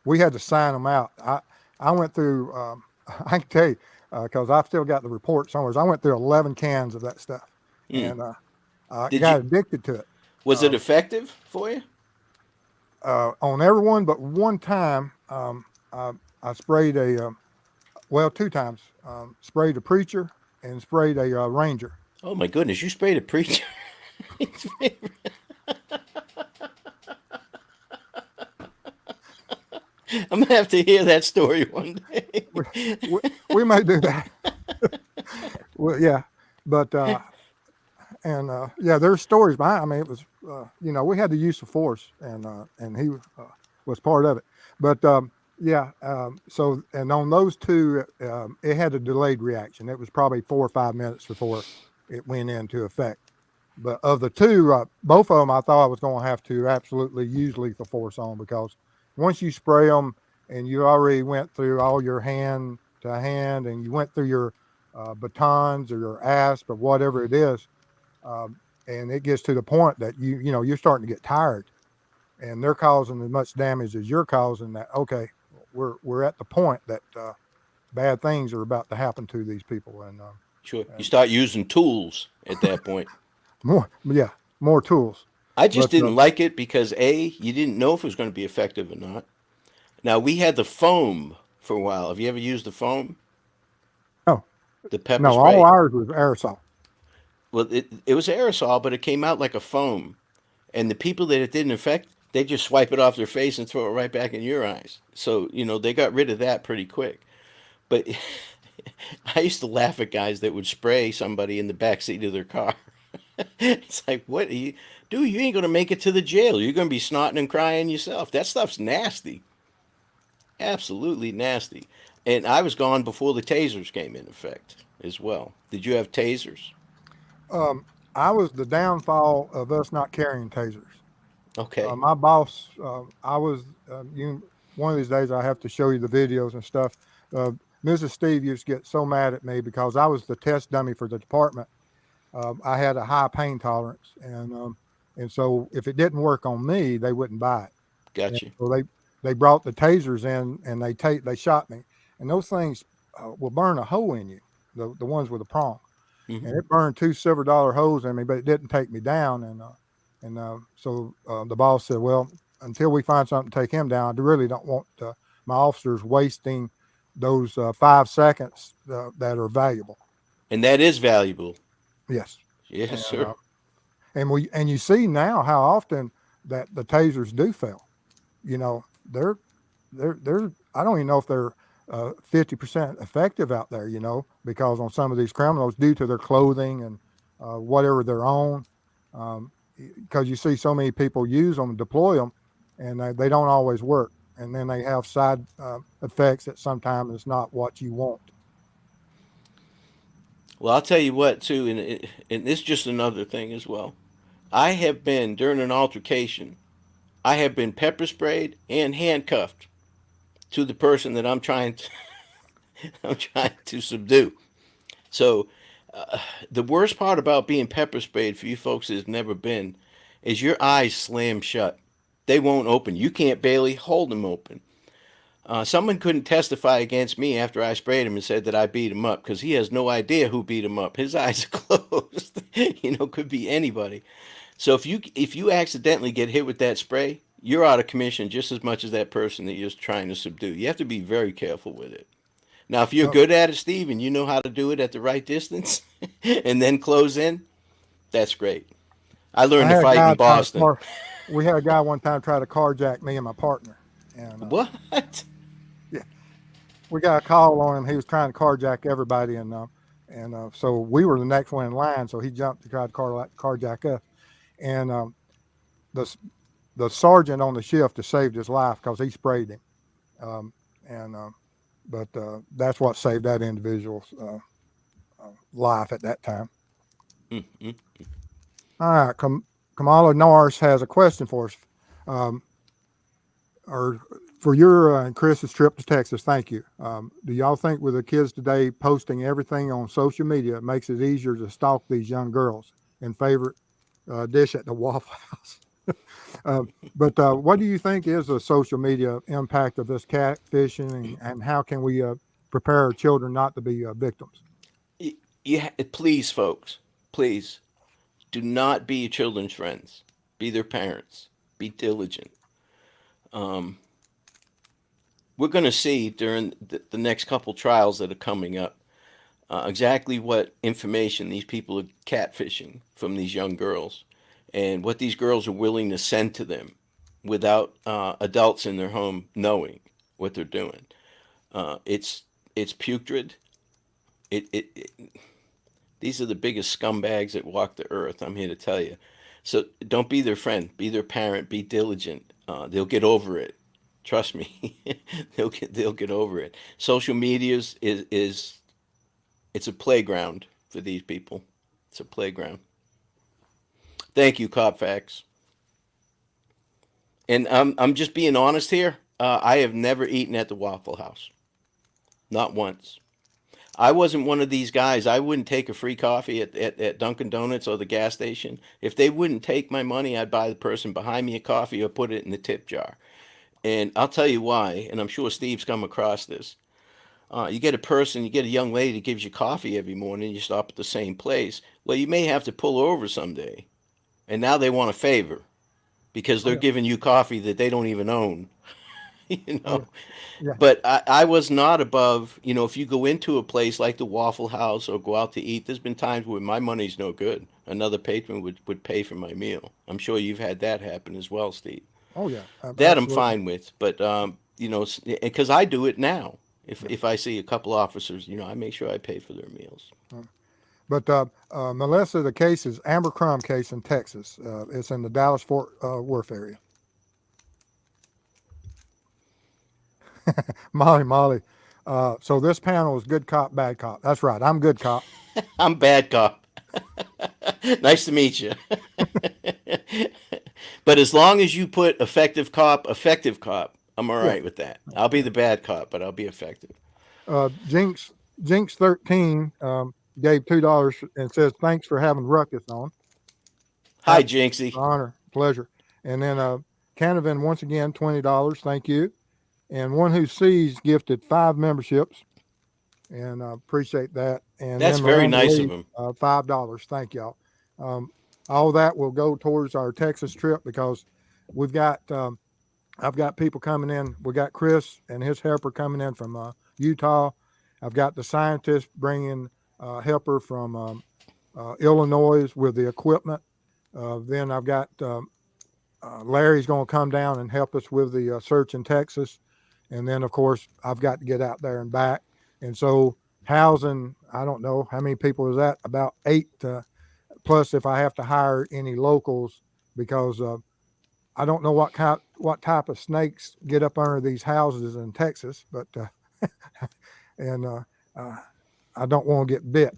we had to sign them out. I went through. I can tell you, because I've still got the report somewhere. I went through 11 cans of that stuff, and I got addicted to it. Was it effective for you? On everyone but one time, I sprayed 2 times. Sprayed a preacher and sprayed a ranger. Oh my goodness, you sprayed a preacher. I'm gonna have to hear that story one day. we, we, we may do that. Well, yeah, but and yeah, there's stories behind. I mean, it was we had the use of force, and he was part of it. But yeah, so and on those two, it had a delayed reaction. It was probably 4 or 5 minutes before it went into effect. But of the two, both of them, I thought I was going to have to absolutely use lethal force on, because once you spray them and you already went through all your hand to hand, and you went through your batons or your asp or whatever it is, um, and it gets to the point that you're starting to get tired, and they're causing as much damage as you're causing. That okay, we're at the point that bad things are about to happen to these people, Sure. You and start using tools at that point. more tools. I just But didn't like it because you didn't know if it was going to be effective or not. Now we had the foam for a while. Have you ever used the foam, no, the pepper no, all spray? ours was aerosol. Well, it was aerosol, but it came out like a foam. And the people that it didn't affect, they just swipe it off their face and throw it right back in your eyes. So, they got rid of that pretty quick. But I used to laugh at guys that would spray somebody in the back seat of their car. It's like, what? Dude, you ain't going to make it to the jail. You're going to be snotting and crying yourself. That stuff's nasty. Absolutely nasty. And I was gone before the tasers came in effect as well. Did you have tasers? Um, I was the downfall of us not carrying tasers. Okay. My boss, I was one of these days I have to show you the videos and stuff. Uh, Mrs. Steve used to get so mad at me because I was the test dummy for the department. I had a high pain tolerance, and so if it didn't work on me, they wouldn't buy it. And Gotcha. so they brought the tasers in, and they shot me, and those things will burn a hole in you, the ones with the prong, Hmm. and it burned two $silver holes in me, but it didn't take me down, so the boss said, well, until we find something to take him down, I really don't want my officers wasting those 5 seconds that are valuable. And that is valuable. Yes, Yes, and sir. and you see now how often that the tasers do fail. You know, they're I don't even know if they're 50% effective out there. Because on some of these criminals, due to their clothing and whatever they're on, because you see so many people use them, deploy them, and they don't always work, and then they have side effects that sometimes is not what you want. Well, I'll tell you what, too, and this is just another thing as well. I have been, during an altercation, I have been pepper sprayed and handcuffed to the person that I'm trying to subdue. So, the worst part about being pepper sprayed for you folks that have never been is your eyes slam shut. They won't open. You can't barely hold them open. Someone couldn't testify against me after I sprayed him and said that I beat him up because he has no idea who beat him up. His eyes are closed. Could be anybody. So if you accidentally get hit with that spray, you're out of commission just as much as that person that you're trying to subdue. You have to be very careful with it. Now, if you're Uh, good at it, Steve, and you know how to do it at the right distance, and then close in, that's great. I I learned to had a fight guy in try to Boston. car. We had a guy one time try to carjack me and my partner, and What? yeah, we got a call on him. He was trying to carjack everybody, and so we were the next one in line. So he jumped to try to carjack us, and the the sergeant on the shift has saved his life because he sprayed him, um, and but that's what saved that individual's life at that time. Mm-mm. All right, Kamala Norris has a question for us. Um, or for your and Chris's trip to Texas, thank you. Do y'all think with the kids today posting everything on social media, it makes it easier to stalk these young girls and favorite dish at the Waffle House? uh, but what do you think is the social media impact of this catfishing, and how can we prepare our children not to be victims? Please, folks, please do not be your children's friends. Be their parents. Be diligent. Um, we're going to see during the next couple trials that are coming up exactly what information these people are catfishing from these young girls and what these girls are willing to send to them without adults in their home knowing. what they're doing. It's putrid. It these are the biggest scumbags that walk the earth. I'm here to tell you. So don't be their friend. Be their parent. Be diligent. They'll get over it. Trust me. They'll get over it. Social media is it's a playground for these people. It's a playground. Thank you, Cop Facts. And I'm just being honest here. I have never eaten at the Waffle House. Not once. I wasn't one of these guys. I wouldn't take a free coffee at Dunkin' Donuts or the gas station. If they wouldn't take my money, I'd buy the person behind me a coffee or put it in the tip jar. And I'll tell you why, and I'm sure Steve's come across this. You get a young lady that gives you coffee every morning, you stop at the same place. Well, you may have to pull over someday. And now they want a favor because Oh they're yeah. giving you coffee that they don't even own. you Oh yeah. know Yeah. but I was not above, if you go into a place like the Waffle House or go out to eat, there's been times where my money's no good. Another patron would pay for my meal. I'm sure you've had that happen as well, Steve. Oh yeah. That I'm Absolutely. fine with, but because I do it now. If Yeah. if I see a couple officers, I make sure I pay for their meals. Uh, But Melissa, the case is Amber Crumb case in Texas. It's in the Dallas Fort Worth area. Molly. So this panel is good cop, bad cop. That's right. I'm good cop. I'm bad cop. Nice to meet you. But as long as you put effective cop, I'm all Yeah. right with that. I'll be the bad cop, but I'll be effective. Jinx 13 gave $2 and says thanks for having Ruckus on. Hi, Absolute Jinxie. honor, pleasure. And then Canavan once again $20. Thank you. And one who sees gifted 5 memberships, and appreciate that. And That's then very Miranda nice of Lee him. $5. Thank y'all. Um, all that will go towards our Texas trip because we've got I've got people coming in. We got Chris and his helper coming in from Utah. I've got the scientist bringing helper from Illinois with the equipment. Then I've got Larry's going to come down and help us with the search in Texas. And then, of course, I've got to get out there and back. And so housing, I don't know how many people is that? About 8 plus if I have to hire any locals because I don't know what type of snakes get up under these houses in Texas, but and uh, I don't want to get bit.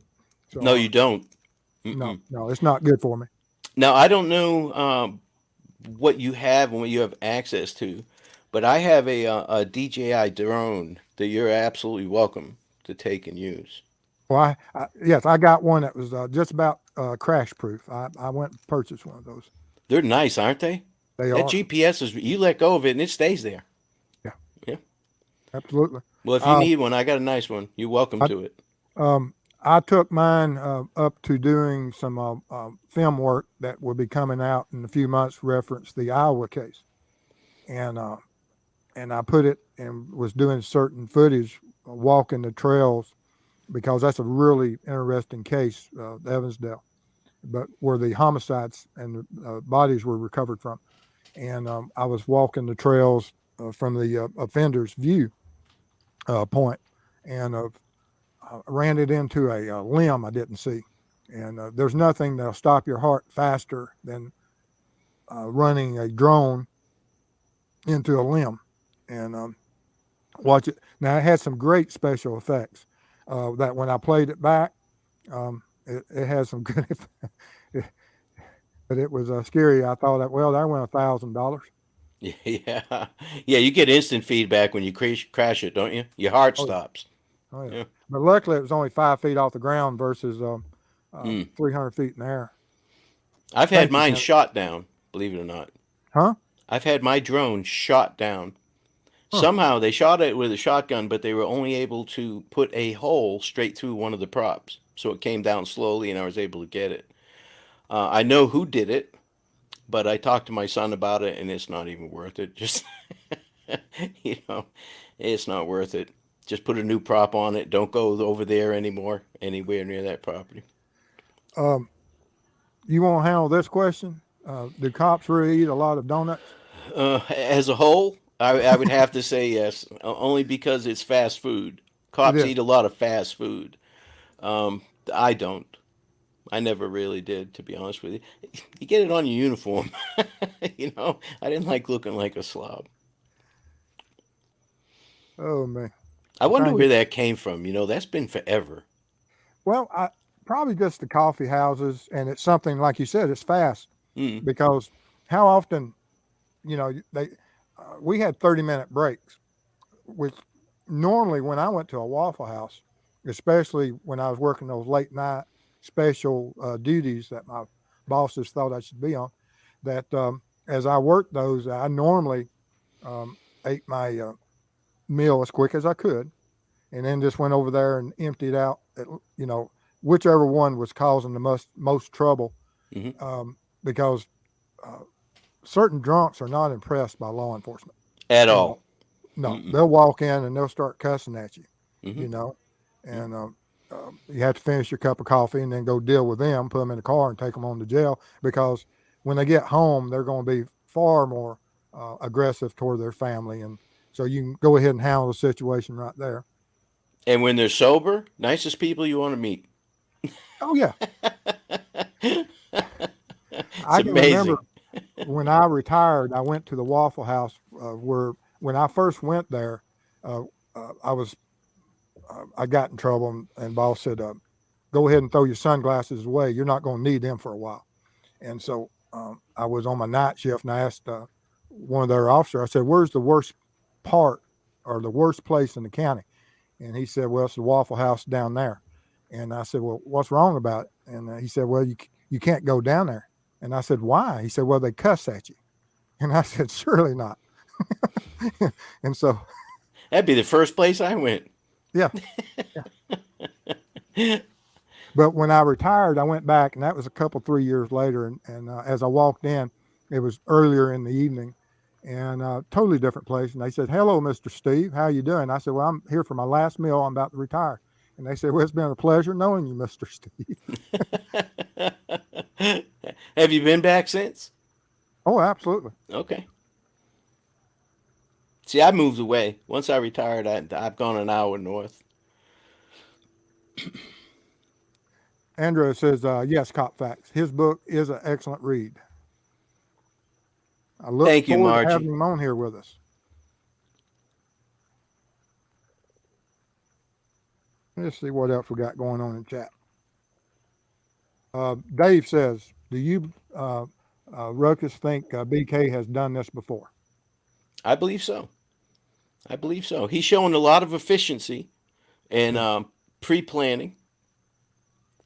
No, So you don't. no, Mm-mm. no, it's not good for me. Now I don't know what you have and what you have access to, but I have a DJI drone that you're absolutely welcome to take and use. Well, yes, I got one that was just about crash proof. I went and purchased one of those. They're nice, aren't they? They That are. GPS is you let go of it and it stays there. Yeah, Yeah. absolutely. Well, if you Uh, need one, I got a nice one. You're welcome I, to it. I took mine up to doing some film work that will be coming out in a few months, reference the Iowa case, and I put it and was doing certain footage, walking the trails because that's a really interesting case, Evansdale, but where the homicides and bodies were recovered from, and I was walking the trails from the offender's view point, and ran it into a limb I didn't see. And there's nothing that'll stop your heart faster than running a drone into a limb. And watch it. Now, it had some great special effects that when I played it back, it has some good, but it was scary. I thought that, well, that went $1,000. Yeah, yeah. You get instant feedback when you crash it, don't you? Your heart Oh, yeah. stops. Oh, yeah. Yeah. But luckily, it was only 5 feet off the ground versus Mm. 300 feet in the air. I've had Thank you, mine Ken. shot down. Believe it or not, Huh? I've had my drone shot down. Huh. Somehow they shot it with a shotgun, but they were only able to put a hole straight through one of the props, so it came down slowly, and I was able to get it. I know who did it, but I talked to my son about it, and it's not even worth it. Just you know, it's not worth it. Just put a new prop on it. Don't go over there anymore, anywhere near that property. Um, you want to handle this question? Do cops really eat a lot of donuts? As a whole, I would have to say yes, only because it's fast food. It Cops is. eat a lot of fast food. Um, I don't. I never really did, to be honest with you. You get it on your uniform. I didn't like looking like a slob. Oh man, I I'm wonder trying to where get. that came from. That's been forever. Well, I probably just the coffee houses, and it's something like you said. It's fast Mm, because how often they we had 30-minute breaks, which normally when I went to a Waffle House, especially when I was working those late night special duties that my bosses thought I should be on, that as I worked those, I normally um, ate my meal as quick as I could, and then just went over there and emptied out, you know, whichever one was causing the most trouble, hmm because uh, certain drunks are not impressed by law enforcement. At You know, all. no, Mm-mm. they'll walk in and they'll start cussing at you. hmm You know, and you have to finish your cup of coffee and then go deal with them, put them in the car, and take them on to jail, because when they get home, they're going to be far more aggressive toward their family, and so you can go ahead and handle the situation right there. And when they're sober, nicest people you want to meet. Oh yeah, It's I can remember amazing. when I retired, I went to the Waffle House, where when I first went there, uh, I got in trouble, and boss said, "Go ahead and throw your sunglasses away. You're not going to need them for a while." And so I was on my night shift, and I asked one of their officers. I said, "Where's the worst part or the worst place in the county?" And he said, "Well, it's the Waffle House down there." And I said, "Well, what's wrong about it?" And he said, "Well, you can't go down there." And I said, "Why?" He said, "Well, they cuss at you." And I said, "Surely not." And so, That'd be the first place I went. yeah, yeah. But when I retired, I went back, and that was a couple 3 years later. And as I walked in, it was earlier in the evening, and totally different place. And they said, "Hello, Mr. Steve. How you doing?" I said, "Well, I'm here for my last meal. I'm about to retire." And they said, "Well, it's been a pleasure knowing you, Mr. Steve." Have you been back since? Oh, absolutely. Okay. See, I moved away. Once I retired, I've gone an hour north. Andrea says, "Yes, Cop Facts. His book is an excellent read. I look Thank you, forward to Margie. having him on here with us." Let's see what else we got going on in chat. Dave says, "Do you, Ruckus, think BK has done this before?" I believe so. I believe so. He's showing a lot of efficiency and Yeah. pre-planning.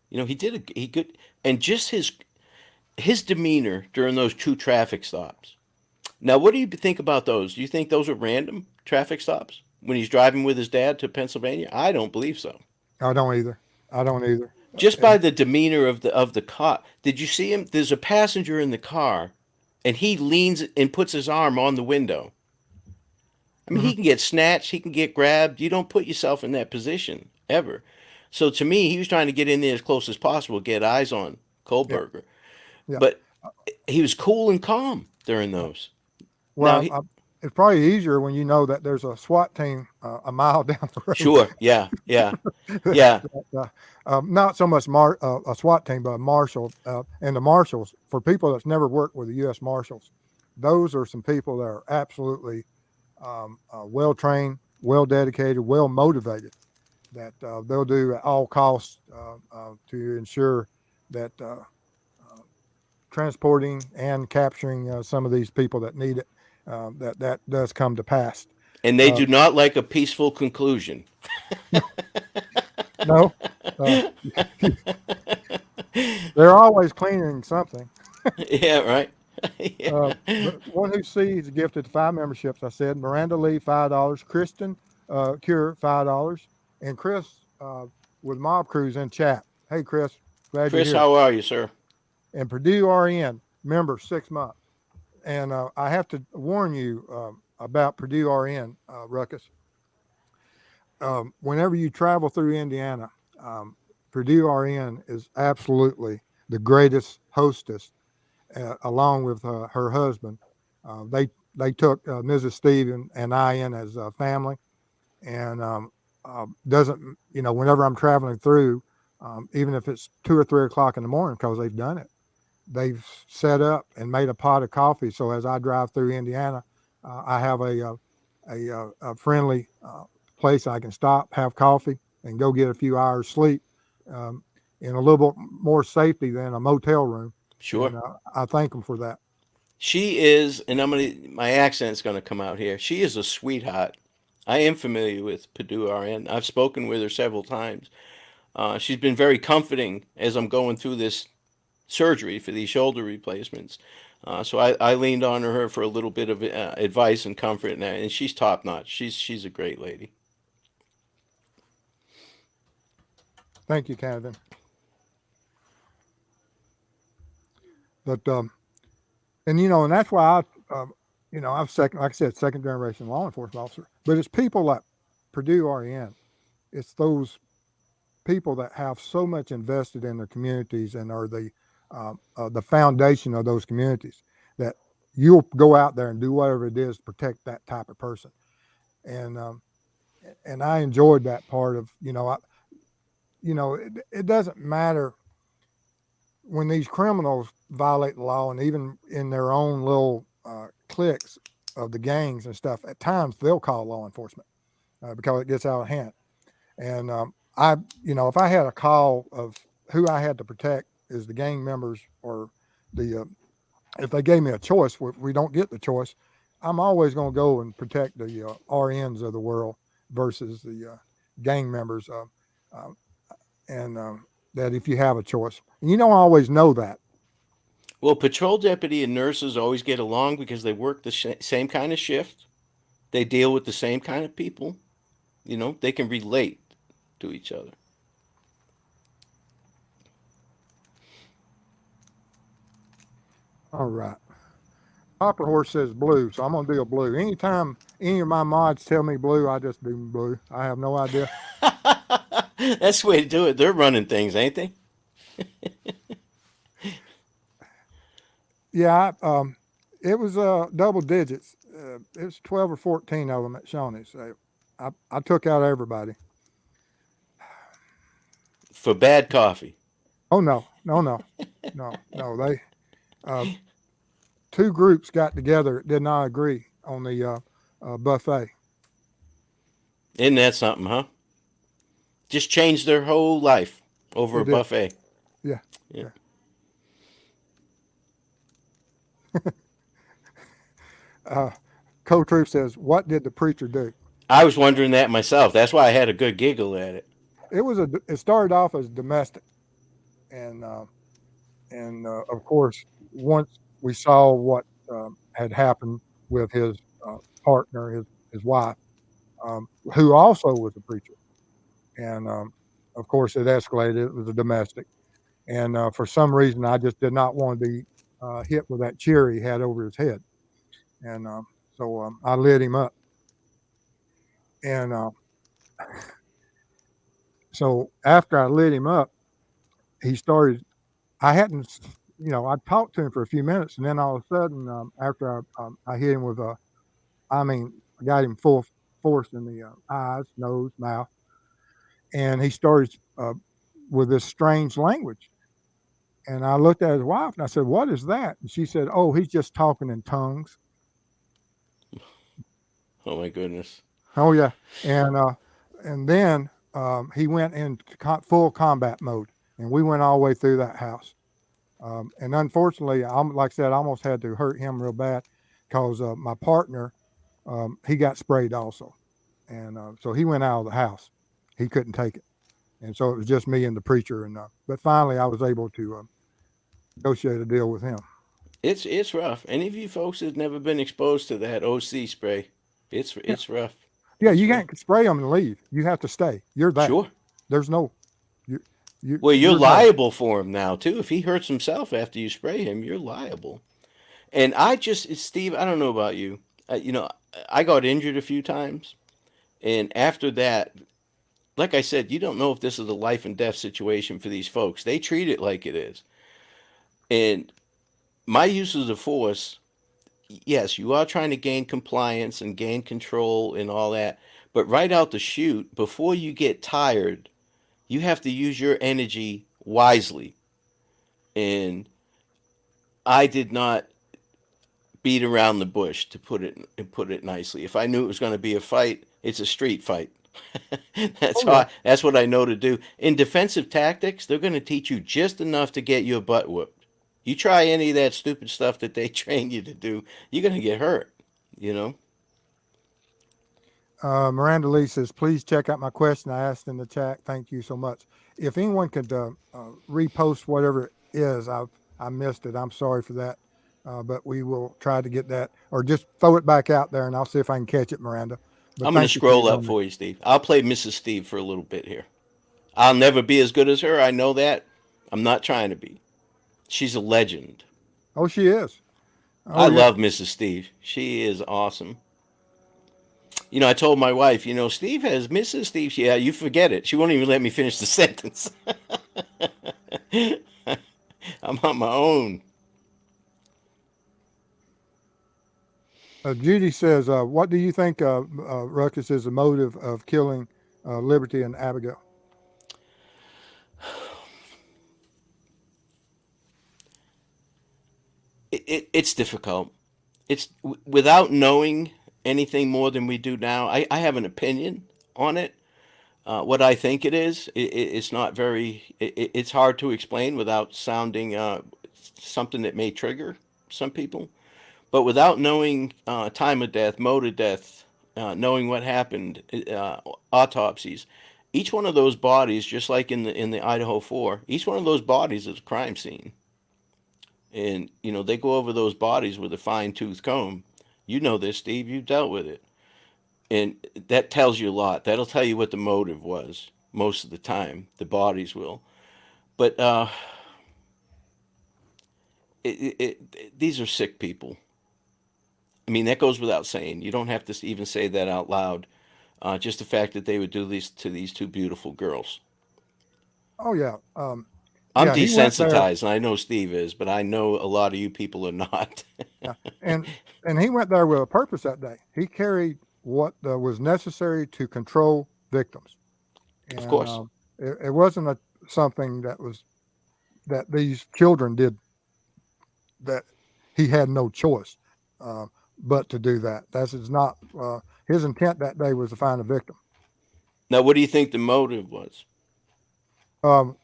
He could, and just his demeanor during those two traffic stops. Now, what do you think about those? Do you think those are random traffic stops when he's driving with his dad to Pennsylvania? I don't believe so. I don't either. I don't either. Just by And the demeanor of the cop. Did you see him? There's a passenger in the car, and he leans and puts his arm on the window. I mean, mhm, he can get snatched, he can get grabbed. You don't put yourself in that position ever. So to me, he was trying to get in there as close as possible, get eyes on yeah, Kohberger. yeah. But he was cool and calm during those. Now, Well, it's probably easier when you know that there's a SWAT team a mile down the road. sure, yeah, yeah, yeah. Not so much a SWAT team, but a marshal. And the marshals, for people that's never worked with the U.S. Marshals, those are some people that are absolutely well trained, well dedicated, well motivated. That they'll do at all costs to ensure that transporting and capturing some of these people that need it. That does come to pass. And they Uh, do not like a peaceful conclusion. no, uh, they're always cleaning something. Yeah, right. Yeah. But one who sees gifted 5 memberships. I said Miranda Lee $5, Kristen Cure $5, and Chris with Mob Crews in chat. Hey Chris, glad you're Chris, here. how are you, sir? And Purdue RN member 6 months. And I have to warn you about Purdue RN, Ruckus. Whenever you travel through Indiana, Purdue RN is absolutely the greatest hostess, along with her husband. They they took Mrs. Steve and I in as a family, and doesn't, whenever I'm traveling through, even if it's 2 or 3 o'clock in the morning, because they've done it, they've set up and made a pot of coffee. So as I drive through Indiana, I have a friendly place I can stop, have coffee, and go get a few hours sleep, in a little bit more safety than a motel room. Sure. And I thank them for that. She is, and my accent's gonna come out here. She is a sweetheart. I am familiar with Purdue RN. I've spoken with her several times. She's been very comforting as I'm going through this surgery for these shoulder replacements. So I leaned on her for a little bit of advice and comfort, and she's top notch. She's a great lady. Thank you, Canada. But and that's why I'm second, like I said, second generation law enforcement officer. But it's people like Purdue RN. It's those people that have so much invested in their communities and are the foundation of those communities, that you'll go out there and do whatever it is to protect that type of person. And I enjoyed that part of, it doesn't matter when these criminals violate the law, and even in their own little cliques of the gangs and stuff, at times they'll call law enforcement because it gets out of hand. And if I had a call of who I had to protect is the gang members, or if they gave me a choice, we don't get the choice, I'm always going to go and protect the RNs of the world versus the gang members. That if you have a choice, and you don't always know that. Well, patrol deputy and nurses always get along because they work the same kind of shift. They deal with the same kind of people. They can relate to each other. All right. Hopper Horse says blue, so I'm going to do a blue. Anytime any of my mods tell me blue, I just do blue. I have no idea. That's the way to do it. They're running things, ain't they? Yeah, it was double digits. It was 12 or 14 of them at Shawnee's. So I took out everybody. For bad coffee. Oh, no. They two groups got together that did not agree on the buffet. Isn't that something, huh? Just changed their whole life over a buffet. Yeah. Co-Troop says, what did the preacher do? I was wondering that myself. That's why I had a good giggle at it. It started off as domestic, and of course, once we saw what had happened with his partner, his wife, who also was a preacher, and of course, it escalated. It was a domestic, and for some reason, I just did not want to be hit with that chair he had over his head, and so I lit him up, and so after I lit him up, he started. I hadn't, I talked to him for a few minutes, and then all of a sudden, after I hit him with I got him full force in the eyes, nose, mouth, and he started with this strange language. And I looked at his wife and I said, "What is that?" And she said, "Oh, he's just talking in tongues." Oh my goodness. Oh yeah, and then he went into full combat mode, and we went all the way through that house. And unfortunately, like I said, I almost had to hurt him real bad because my partner, he got sprayed also, and so he went out of the house. He couldn't take it, and so it was just me and the preacher. And but finally, I was able to negotiate a deal with him. It's rough. Any of you folks that's never been exposed to that OC spray, it's rough. Yeah, you can't spray them and leave. You have to stay. You're that. Sure. There's no. Well, you're liable for him now too. If he hurts himself after you spray him, you're liable. And Steve, I don't know about you. I got injured a few times, and after that, like I said, you don't know if this is a life and death situation for these folks. They treat it like it is. And my uses of force, yes, you are trying to gain compliance and gain control and all that, but right out the chute, before you get tired, you have to use your energy wisely. And I did not beat around the bush, to put it nicely. If I knew it was going to be a fight, it's a street fight. Oh yeah. That's what I know to do. In defensive tactics, they're going to teach you just enough to get your butt whooped. You try any of that stupid stuff that they train you to do, you're going to get hurt, you know? Miranda Lee says, please check out my question I asked in the chat. Thank you so much. If anyone could repost whatever it is, I missed it. I'm sorry for that. But we will try to get that, or just throw it back out there and I'll see if I can catch it, Miranda. But I'm going to thank you for your scroll up donation. for you, Steve. I'll play Mrs. Steve for a little bit here. I'll never be as good as her. I know that. I'm not trying to be. She's a legend. Oh, she is. I Oh, yeah. love Mrs. Steve. She is awesome. You know, I told my wife, you know, Steve has Mrs. Steve. Yeah, you forget it. She won't even let me finish the sentence. I'm on my own. Judy says, what do you think, Ruckus, is the motive of killing Liberty and Abigail? It's difficult. Without knowing anything more than we do now. I have an opinion on it. What I think it is, it's not very. It's hard to explain without sounding something that may trigger some people. But without knowing time of death, mode of death, knowing what happened, autopsies, each one of those bodies, just like in the Idaho 4, each one of those bodies is a crime scene. And you know they go over those bodies with a fine tooth comb. You know this, Steve. You've dealt with it, and that tells you a lot. That'll tell you what the motive was most of the time. The bodies will, but these are sick people. I mean, that goes without saying. You don't have to even say that out loud. Just the fact that they would do this to these two beautiful girls. Oh, yeah. I'm Yeah, he went there. desensitized, and I know Steve is, but I know a lot of you people are not. Yeah. And he went there with a purpose that day. He carried what was necessary to control victims. Of And course. it wasn't something that these children did, that he had no choice uh, but to do that. That is not his intent that day, was to find a victim. Now, what do you think the motive was? Um,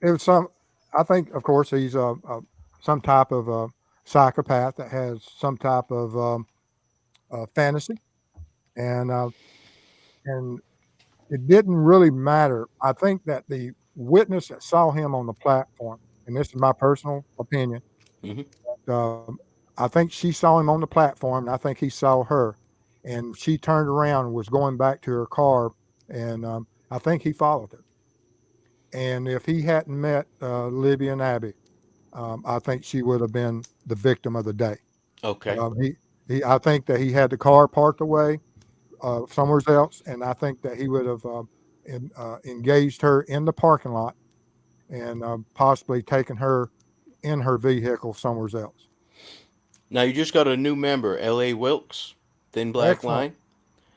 it was I think, of course, he's some type of psychopath that has some type of fantasy, and and it didn't really matter. I think that the witness that saw him on the platform, and this is my personal opinion, Hmm. um, I think she saw him on the platform, and I think he saw her, and she turned around and was going back to her car, and I think he followed her. And if he hadn't met Libby and Abby, I think she would have been the victim of the day. Okay. I think that he had the car parked away somewhere else, and I think that he would have engaged her in the parking lot and possibly taken her in her vehicle somewhere else. Now you just got a new member, L.A. Wilkes, Thin Black Excellent, Line.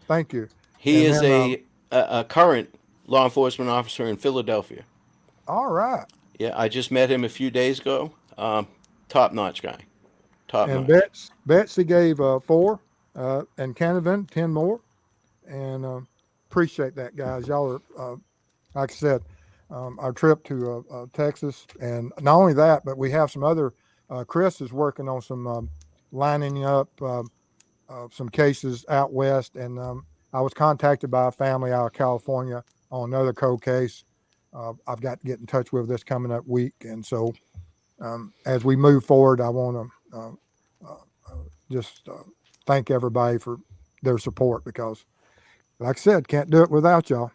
thank you. He And is then, a current law enforcement officer in Philadelphia. all right, Yeah, I just met him a few days ago. Top notch guy. Top and notch. Betsy gave 4, and Canavan 10 more, and appreciate that, guys. Y'all are, like I said, our trip to Texas, and not only that, but we have some other. Chris is working on some lining up some cases out west, and I was contacted by a family out of California on another cold case. I've got to get in touch with this coming up week, and so as we move forward, I want to just thank everybody for their support, because, like I said, can't do it without y'all.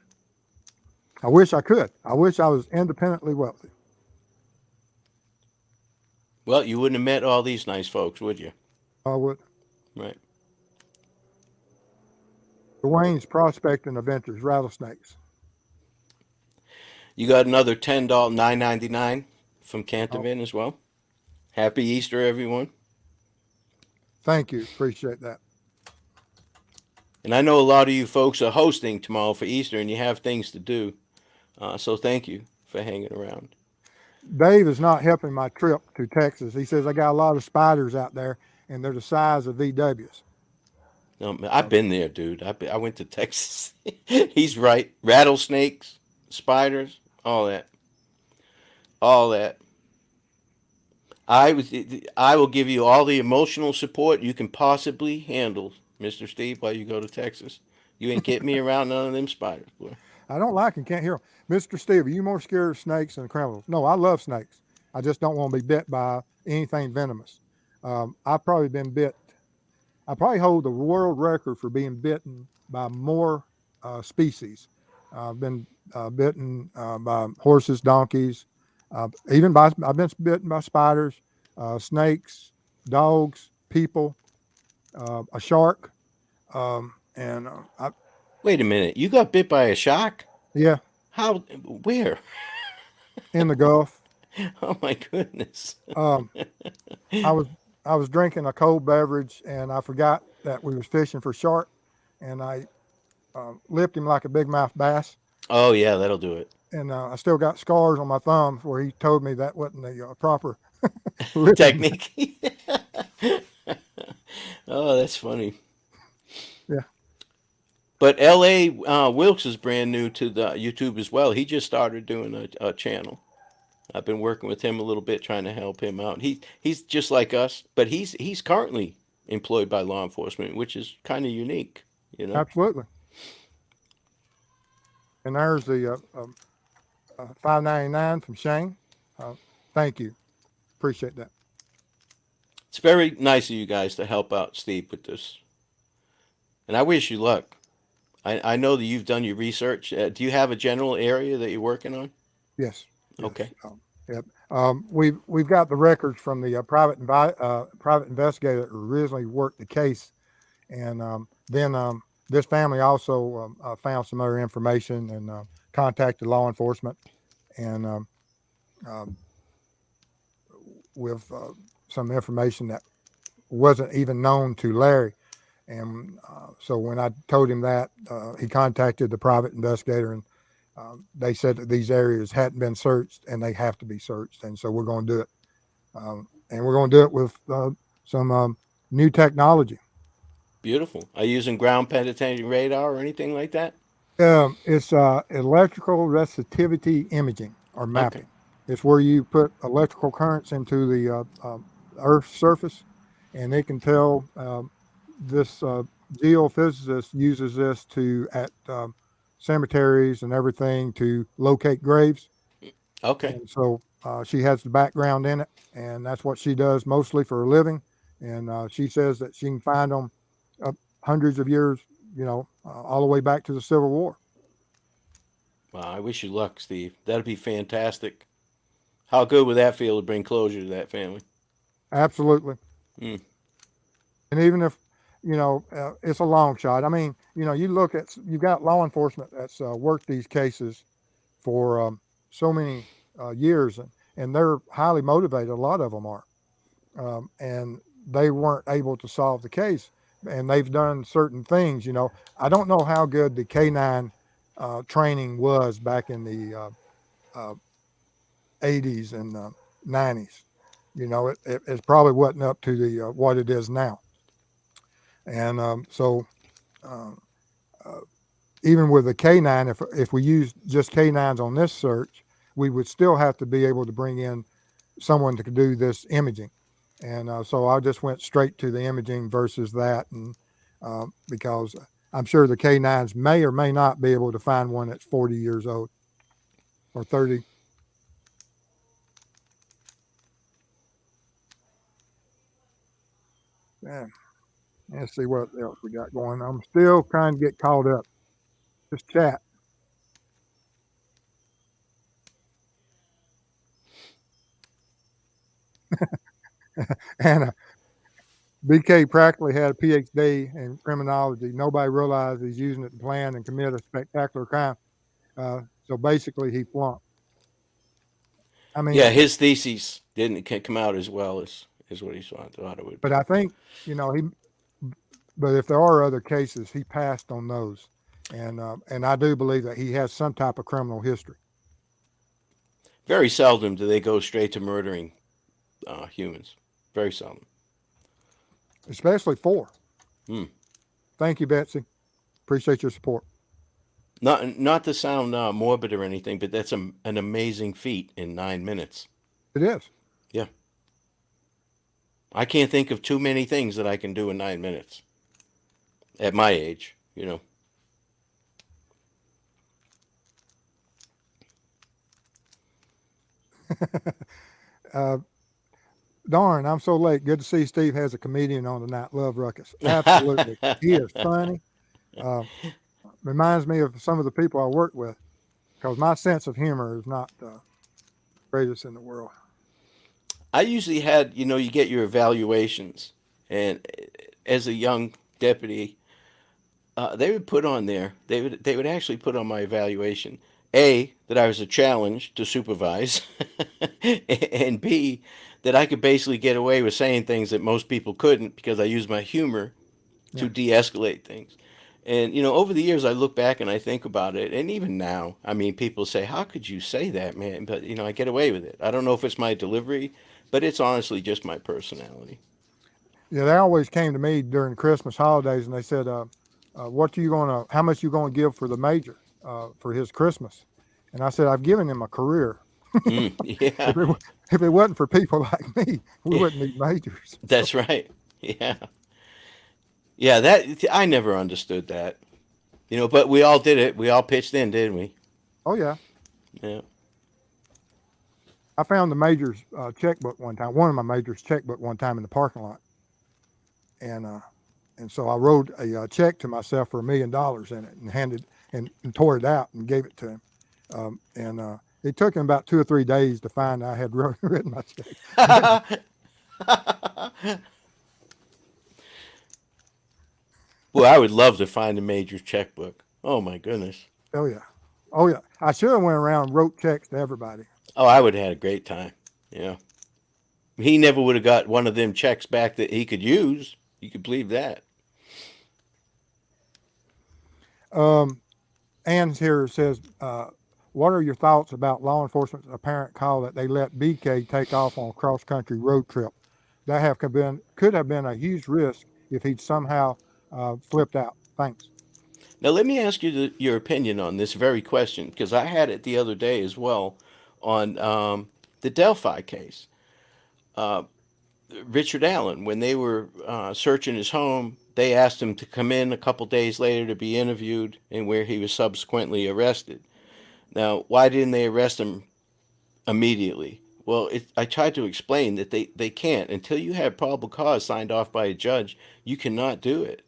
I wish I could. I wish I was independently wealthy. Well, you wouldn't have met all these nice folks, would you? I would. Right. Dwayne's prospecting adventures, rattlesnakes. You got another $10, $9.99 from Oh, Cantavan as well. Happy Easter, everyone. Thank you. Appreciate that. And I know a lot of you folks are hosting tomorrow for Easter, and you have things to do. So thank you for hanging around. Dave is not helping my trip to Texas. He says I got a lot of spiders out there, and they're the size of VWs. I've been there, dude. I went to Texas. He's right. Rattlesnakes, spiders, all that, all that. I was. I will give you all the emotional support you can possibly handle, Mister Steve, while you go to Texas. You ain't get me around none of them spiders, boy. I don't like and can't hear them. Mr. Steve, are you more scared of snakes than criminals? No, I love snakes. I just don't want to be bit by anything venomous. I've probably been bit. I probably hold the world record for being bitten by more species. I've been bitten by horses, donkeys, even by, I've been bitten by spiders, snakes, dogs, people, a shark. And Wait a minute. You got bit by a shark? yeah, How? Where? in the Gulf. Oh my goodness. Um, I was I was drinking a cold beverage and I forgot that we was fishing for shark, and I lipped him like a big mouth bass, Oh yeah, that'll do it. and I still got scars on my thumbs where he told me that wasn't the proper lipping. Technique. Oh, that's funny. Yeah, But L.A. Wilkes is brand new to the YouTube as well. He just started doing a channel. I've been working with him a little bit, trying to help him out. He's just like us, but he's currently employed by law enforcement, which is kind of unique, you know. absolutely. And there's the 599 from Shane. Uh, Thank you, appreciate that. It's very nice of you guys to help out Steve with this, and I wish you luck. I know that you've done your research. Do you have a general area that you're working on? Yes, yes. Okay. Yep. We've got the records from the private investigator that originally worked the case, and then this family also found some other information and contacted law enforcement, and um, with some information that wasn't even known to Larry. And so when I told him that, he contacted the private investigator, and they said that these areas hadn't been searched and they have to be searched. And so we're going to do it. And we're going to do it with some new technology. Beautiful. Are you using ground penetrating radar or anything like that? It's electrical resistivity imaging or Okay. mapping. It's where you put electrical currents into the Earth's surface, and it can tell. This geophysicist uses this to at cemeteries and everything to locate graves, Okay. and so she has the background in it, and that's what she does mostly for a living. And she says that she can find them up hundreds of years, all the way back to the Civil War. Well, I wish you luck, Steve. That'd be fantastic. How good would that feel to bring closure to that family? Absolutely. Mm. And even if it's a long shot. I mean, you look at you've got law enforcement that's worked these cases for so many years, and they're highly motivated. A lot of them are, and they weren't able to solve the case, and they've done certain things. I don't know how good the K9 training was back in the 80s and 90s. It probably wasn't up to the what it is now. And so uh, uh, even with the K9, if we use just K9s on this search, we would still have to be able to bring in someone to do this imaging. And so I just went straight to the imaging versus that, and because I'm sure the K9s may or may not be able to find one that's 40 years old or 30. Yeah. Let's see what else we got going. I'm still trying to get caught up. Just chat. And BK practically had a PhD in criminology. Nobody realized he's using it to plan and commit a spectacular crime. So basically, he flunked. I Yeah, mean, his thesis didn't come out as well as is what he thought it would But be. I think, you know, but if there are other cases, he passed on those. And I do believe that he has some type of criminal history, Very seldom do they go straight to murdering humans. Very seldom. especially four. Hmm. Thank you, Betsy. Appreciate your support. Not to sound morbid or anything, but that's an amazing feat in 9 minutes. It is. Yeah, I can't think of too many things that I can do in 9 minutes at my age. You know. uh, Darn, I'm so late. Good to see Steve has a comedian on tonight. Love Ruckus. Absolutely. He is funny. Uh, Reminds me of some of the people I work with because my sense of humor is not the greatest in the world. I usually had, you get your evaluations, and as a young deputy, they would put on there. They would actually put on my evaluation, A, that I was a challenge to supervise, and B, that I could basically get away with saying things that most people couldn't because I used my humor Yeah. to de-escalate things. And over the years, I look back and I think about it, and even now, I mean, people say, "How could you say that, man?" But I get away with it. I don't know if it's my delivery, but it's honestly just my personality. Yeah, they always came to me during the Christmas holidays and they said, how much you going to give for the major for his Christmas? And I said, I've given him a career. Mm, yeah, If it, if it wasn't for people like me, we yeah, wouldn't need majors. So, that's right. Yeah, yeah. That I never understood that. But we all did it. We all pitched in, didn't we? oh yeah, Yeah. I found the major's checkbook one time, one of my major's checkbook one time in the parking lot. And, uh, and so I wrote a check to myself for $1 million in it and and tore it out and gave it to him. And it took him about 2 or 3 days to find I had written my check. Well, I would love to find a major checkbook. Oh my goodness. Oh yeah, oh yeah. I should have went around and wrote checks to everybody. Oh, I would have had a great time. Yeah. He never would have got one of them checks back that he could use. You could believe that. Um, Ann here says, "What are your thoughts about law enforcement's apparent call that they let BK take off on a cross country road trip? That could have been a huge risk if he'd somehow flipped out. Thanks." Now, let me ask you your opinion on this very question because I had it the other day as well on the Delphi case. Uh, Richard Allen, when they were searching his home, they asked him to come in a couple days later to be interviewed, and where he was subsequently arrested. Now, why didn't they arrest him immediately? Well, I tried to explain that they can't. Until you have probable cause signed off by a judge, you cannot do it.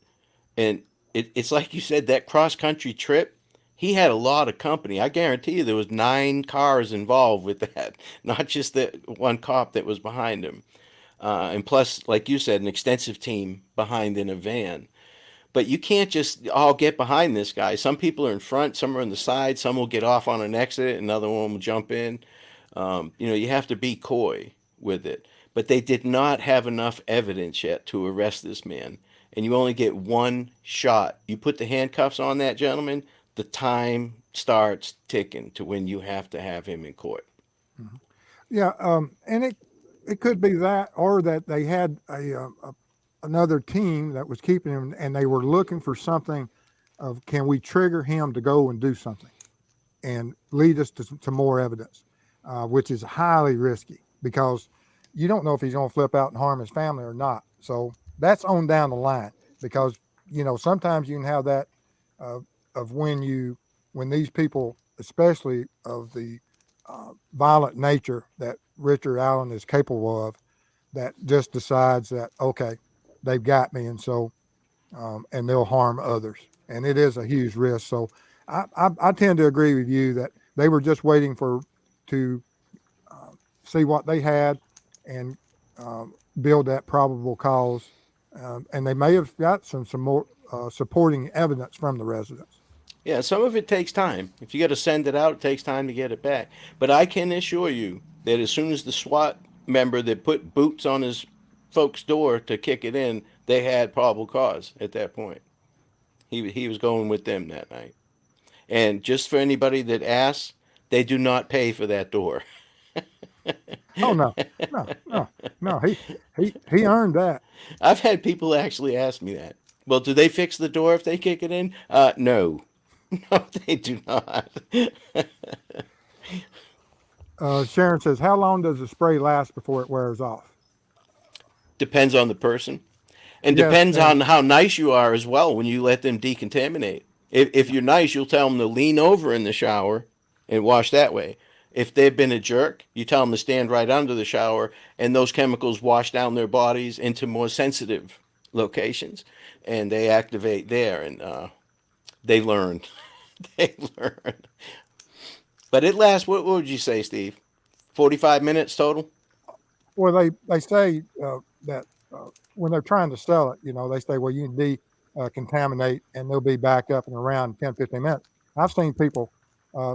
And it's like you said, that cross country trip, he had a lot of company. I guarantee you there was 9 cars involved with that, not just the one cop that was behind him. And plus, like you said, an extensive team behind in a van. But you can't just all get behind this guy. Some people are in front, some are on the side, some will get off on an exit, another one will jump in. You have to be coy with it. But they did not have enough evidence yet to arrest this man. And you only get one shot. You put the handcuffs on that gentleman, the time starts ticking to when you have to have him in court. Mhm. Yeah, and it could be that, or that they had another team that was keeping him, and they were looking for something of can we trigger him to go and do something and lead us to more evidence, which is highly risky because you don't know if he's going to flip out and harm his family or not. So that's on down the line because sometimes you can have that uh, of when these people, especially of the violent nature that Richard Allen is capable of, that just decides that okay, they've got me, and so and they'll harm others, and it is a huge risk. So I tend to agree with you that they were just waiting to uh, see what they had and build that probable cause, and they may have got some more supporting evidence from the residents. Yeah, some of it takes time. If you got to send it out, it takes time to get it back. But I can assure you that as soon as the SWAT member that put boots on his folks' door to kick it in, they had probable cause at that point. He was going with them that night. And just for anybody that asks, they do not pay for that door. Oh no, no, no, no. He earned that. I've had people actually ask me that. Well, do they fix the door if they kick it in? No. No, they do not. Sharon says, how long does the spray last before it wears off? Depends on the person. And Yes, depends and on how nice you are as well when you let them decontaminate. If you're nice, you'll tell them to lean over in the shower and wash that way. If they've been a jerk, you tell them to stand right under the shower, and those chemicals wash down their bodies into more sensitive locations, and they activate there, and they learn. They learn. But it lasts, what would you say, Steve? 45 minutes total? well, they say that when they're trying to sell it, they say, well, you can decontaminate and they'll be back up in around 10, 15 minutes. I've seen people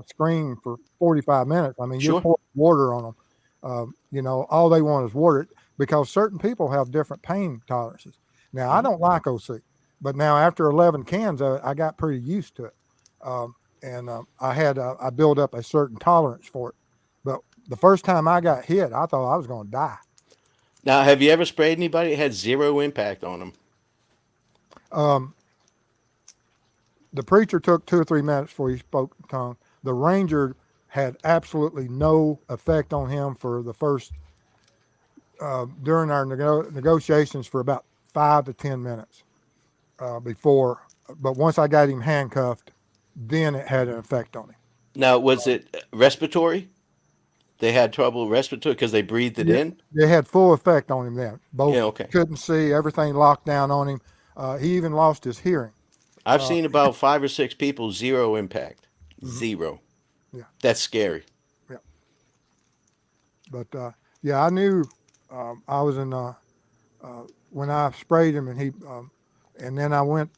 scream for 45 minutes. I mean, you Sure. pour water on them. All they want is water because certain people have different pain tolerances. Now, I don't like OC, but now after 11 cans of it, I got pretty used to it. I built up a certain tolerance for it. But the first time I got hit, I thought I was going to die. Now, have you ever sprayed anybody that had zero impact on them? The preacher took 2 or 3 minutes before he spoke in tongue. The ranger had absolutely no effect on him for the first, during our negotiations for about 5 to 10 minutes before. But once I got him handcuffed, then it had an effect on him. Now, was it respiratory? They had trouble respiratory because they breathed it in? They had full effect on him then. Both Yeah, okay. couldn't see, everything locked down on him. He even lost his hearing. I've seen about 5 or 6 people, zero impact. Zero. Yeah. That's scary. Yeah. But I knew I was in when I sprayed him, and then I went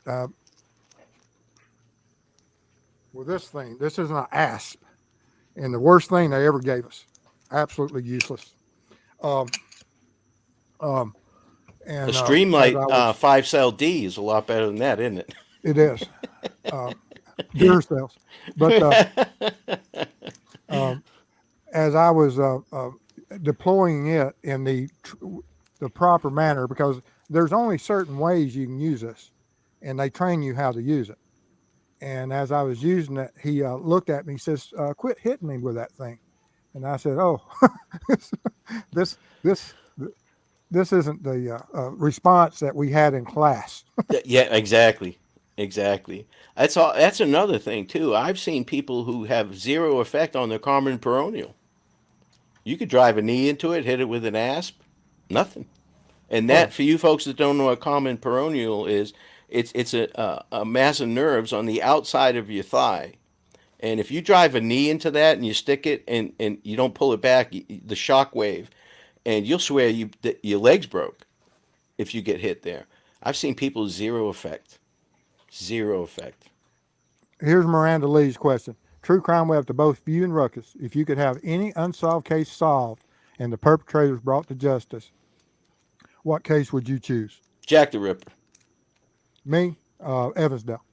with this thing. This is an asp, and the worst thing they ever gave us. Absolutely useless. And A as Streamlight I was, 5-cell D is a lot better than that, isn't it? it is deer cells. But as I was deploying it in the proper manner, because there's only certain ways you can use this, and they train you how to use it. And as I was using it, he looked at me. He says, "Quit hitting me with that thing." And I said, "Oh, this isn't the response that we had in class." Yeah, exactly. Exactly. That's another thing too. I've seen people who have zero effect on their common peroneal. You could drive a knee into it, hit it with an asp, nothing. And Oh, that, for you folks that don't know what common peroneal is, it's a mass of nerves on the outside of your thigh. And if you drive a knee into that and you stick it and you don't pull it back, the shock wave, and you'll swear that your legs broke if you get hit there. I've seen people zero effect. Zero effect. here's Miranda Lee's question. True crime web to both you and Ruckus. If you could have any unsolved case solved and the perpetrators brought to justice, what case would you choose? Jack the Ripper. Me, Evansdale.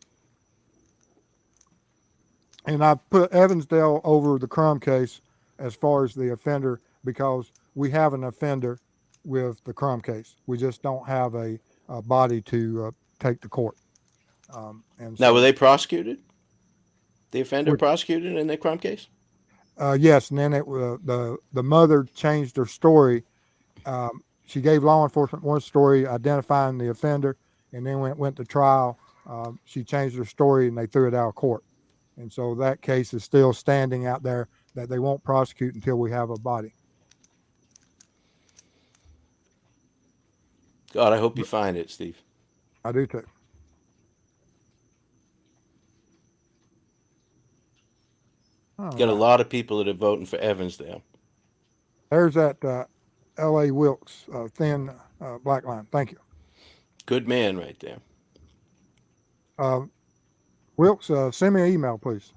And I put Evansdale over the Crumb case as far as the offender because we have an offender with the Crumb case. We just don't have a body to take to court. And Now, were so, they prosecuted? The offender which, prosecuted in the crime case? yes, and then the mother changed her story. She gave law enforcement one story identifying the offender, and then when it went to trial, she changed her story and they threw it out of court. And so that case is still standing out there that they won't prosecute until we have a body. God, I hope you find it, Steve. I do too. All Got a right. lot of people that are voting for Evansdale. There's that L.A. Wilkes thin black line. Thank you. Good man right there. Wilkes, send me an email, please.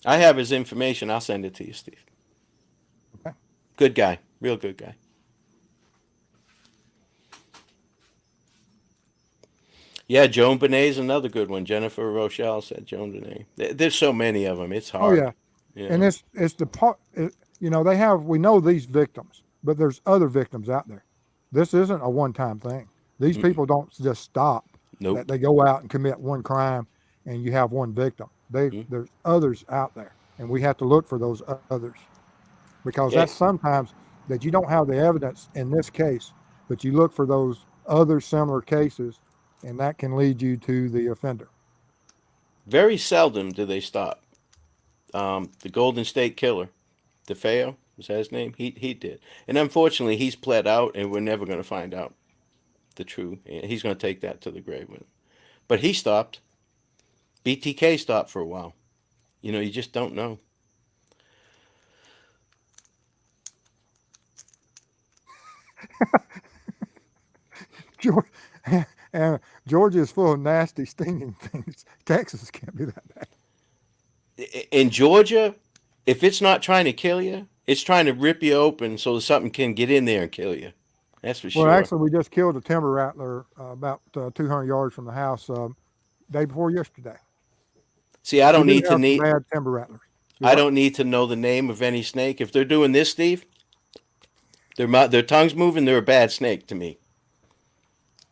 I have his information. I'll send it to you, Steve. Okay. Good guy. Real good guy. Yeah, Joan Benet's another good one. Jennifer Rochelle said Joan Benet. There's so many of them. It's Oh hard. yeah, and Yeah. it's the part. They have we know these victims, but there's other victims out there. This isn't a one-time thing. These Mm-mm. people don't just stop. That Nope. they go out and commit one crime, and you have one victim. Mm. There's others out there, and we have to look for those others because that's Yeah. sometimes that you don't have the evidence in this case, but you look for those other similar cases, and that can lead you to the offender. Very seldom do they stop. The Golden State Killer, DeFeo, was that his name? He did, and unfortunately, he's pled out, and we're never going to find out the truth. He's going to take that to the grave with him. But he stopped. BTK stopped for a while. You just don't know. Georgia, and Georgia is full of nasty, stinging things. Texas can't be that bad. In Georgia, if it's not trying to kill you, it's trying to rip you open so something can get in there and kill you. That's for Well, sure. actually, we just killed a timber rattler about 200 yards from the house day before yesterday. See, I We don't do need to have some need. bad timber rattlers. Do I what? don't need to know the name of any snake. If they're doing this, Steve, their tongue's moving. They're a bad snake to me.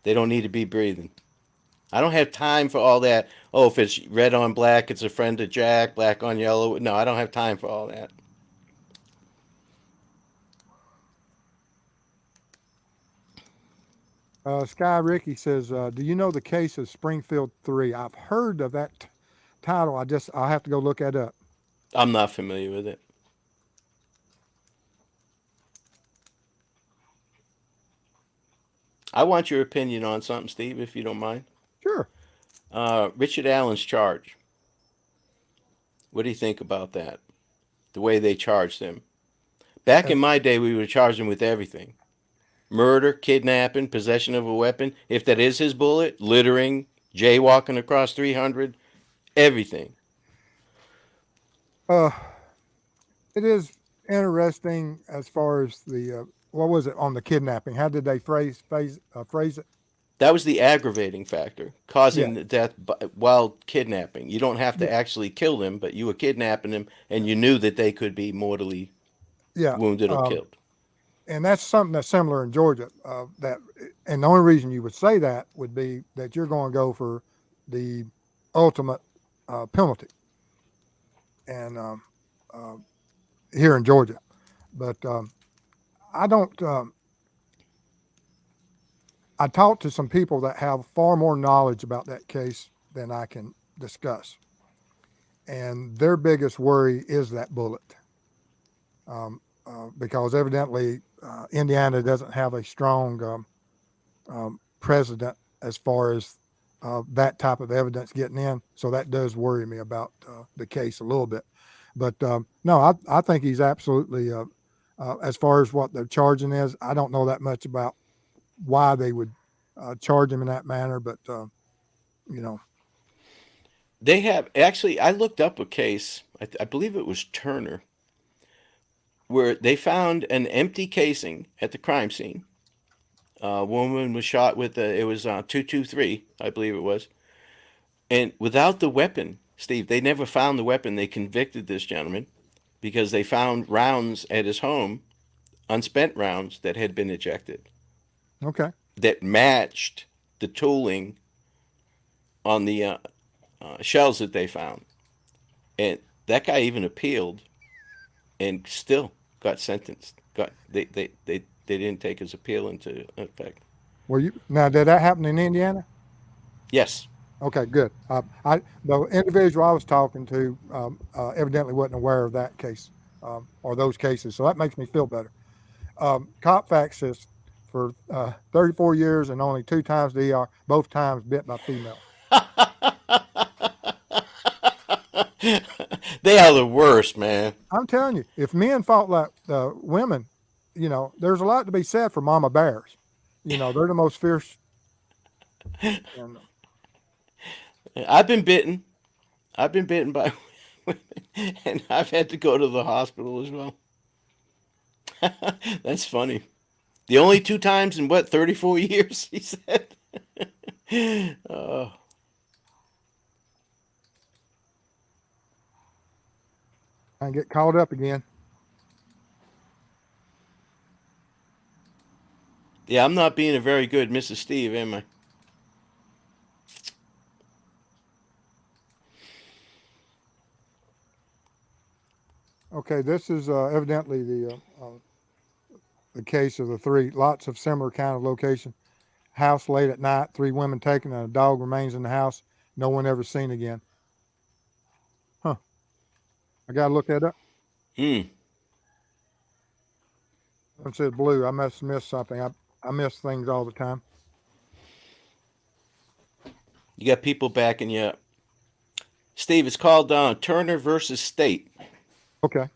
They don't need to be breathing. I don't have time for all that. Oh, if it's red on black, it's a friend of Jack. Black on yellow. No, I don't have time for all that. Sky Ricky says, "Do you know the case of Springfield 3? I've heard of that title. I'll have to go look that up." I'm not familiar with it. I want your opinion on something, Steve, if you don't mind. Sure. Richard Allen's charge. What do you think about that? The way they charged him. Back Uh, in my day, we would charge him with everything: murder, kidnapping, possession of a weapon. If that is his bullet, littering, jaywalking across 300, everything. uh, it is interesting as far as the what was it on the kidnapping? How did they phrase it? That was the aggravating factor, Yeah, causing the death while kidnapping. You don't have yeah, to actually kill them, but you were kidnapping them, and you knew that they could be mortally yeah. wounded or killed. And that's something that's similar in Georgia. And the only reason you would say that would be that you're going to go for the ultimate penalty, and uh, here in Georgia. But I don't. I talked to some people that have far more knowledge about that case than I can discuss, and their biggest worry is that bullet, because evidently Indiana doesn't have a strong precedent as far as that type of evidence getting in. So that does worry me about the case a little bit. But no, I think he's absolutely, as far as what they're charging is, I don't know that much about why they would charge him in that manner. But, you know, They have actually. I looked up a case. I believe it was Turner, where they found an empty casing at the crime scene. A woman was shot with it was 223, I believe it was, and without the weapon. Steve, they never found the weapon. They convicted this gentleman because they found rounds at his home, unspent rounds that had been ejected, okay. that matched the tooling on the shells that they found. And that guy even appealed and still got sentenced. They didn't take his appeal into effect. Well, now, did that happen in Indiana? Yes. Okay, good. The individual I was talking to evidently wasn't aware of that case or those cases, so that makes me feel better. Cop fact says for 34 years and only 2 times DR, both times bit by female. They are the worst, man. I'm telling you, if men fought like women, there's a lot to be said for mama bears. They're the most fierce. And, I've been bitten. I've been bitten by women, and I've had to go to the hospital as well. That's funny. The only 2 times in what, 34 years, he said. Oh, I get caught up again. yeah, I'm not being a very good Mrs. Steve, am I? Okay, this is evidently the case of the three. Lots of similar kind of location. House late at night, three women taken, and a dog remains in the house. No one ever seen again. Huh. I gotta look that up. Hmm. It said blue. I must have missed something. I miss things all the time. You got people backing you up. Steve, it's called Turner versus State. Okay.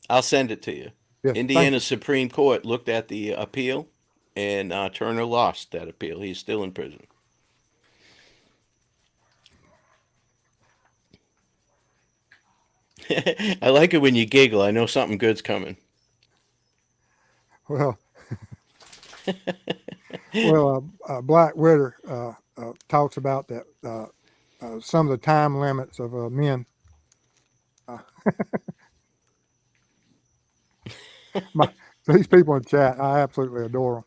I'll send it to you. Yes. Thank Indiana you. Supreme Court looked at the appeal, and Turner lost that appeal. He's still in prison. I like it when you giggle. I know something good's coming. Well, Black Witter talks about that some of the time limits of men. Uh, these people in chat, I absolutely adore them.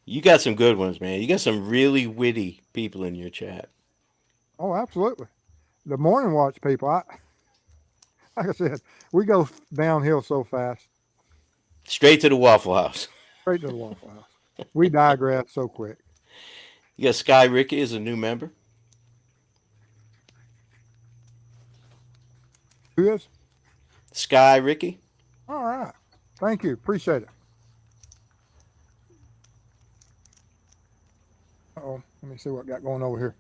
You got some good ones, man. You got some really witty people in your chat. Oh, absolutely. The morning watch people, like I said, we go downhill so fast, Straight to the Waffle House. straight to the Waffle House. We digress so quick. You got Sky Ricky as a new member. Who is? Sky Ricky. All right. Thank you. Appreciate it. Uh-oh. Let me see what I got going over here.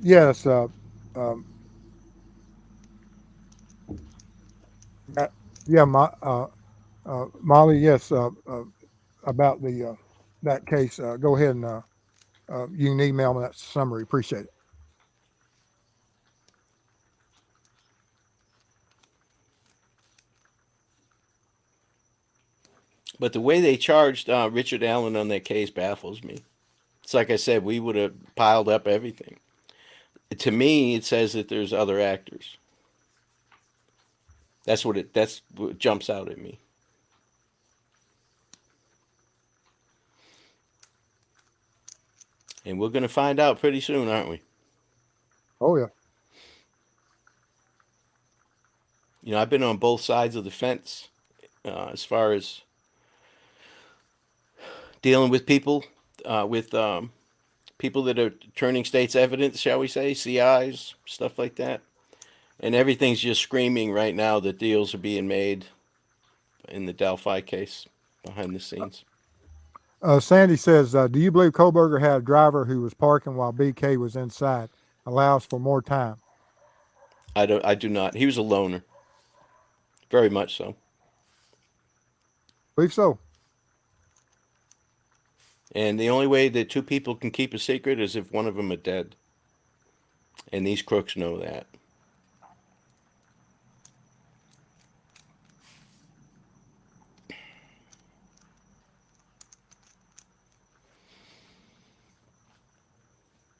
Yes. Um, yeah. Molly. Yes. About the that case. Go ahead and you can email me that summary. Appreciate it. But the way they charged Richard Allen on that case baffles me. It's like I said, we would have piled up everything. To me, it says that there's other actors. That's what jumps out at me. And we're going to find out pretty soon, aren't we? Oh yeah. You know, I've been on both sides of the fence as far as dealing with people, with people that are turning state's evidence, shall we say, CIs, stuff like that. And everything's just screaming right now that deals are being made in the Delphi case behind the scenes. Sandy says, do you believe Kohberger had a driver who was parking while BK was inside? Allows for more time. I do not. He was a loner. Very much so. Believe so. And the only way that two people can keep a secret is if one of them are dead. And these crooks know that.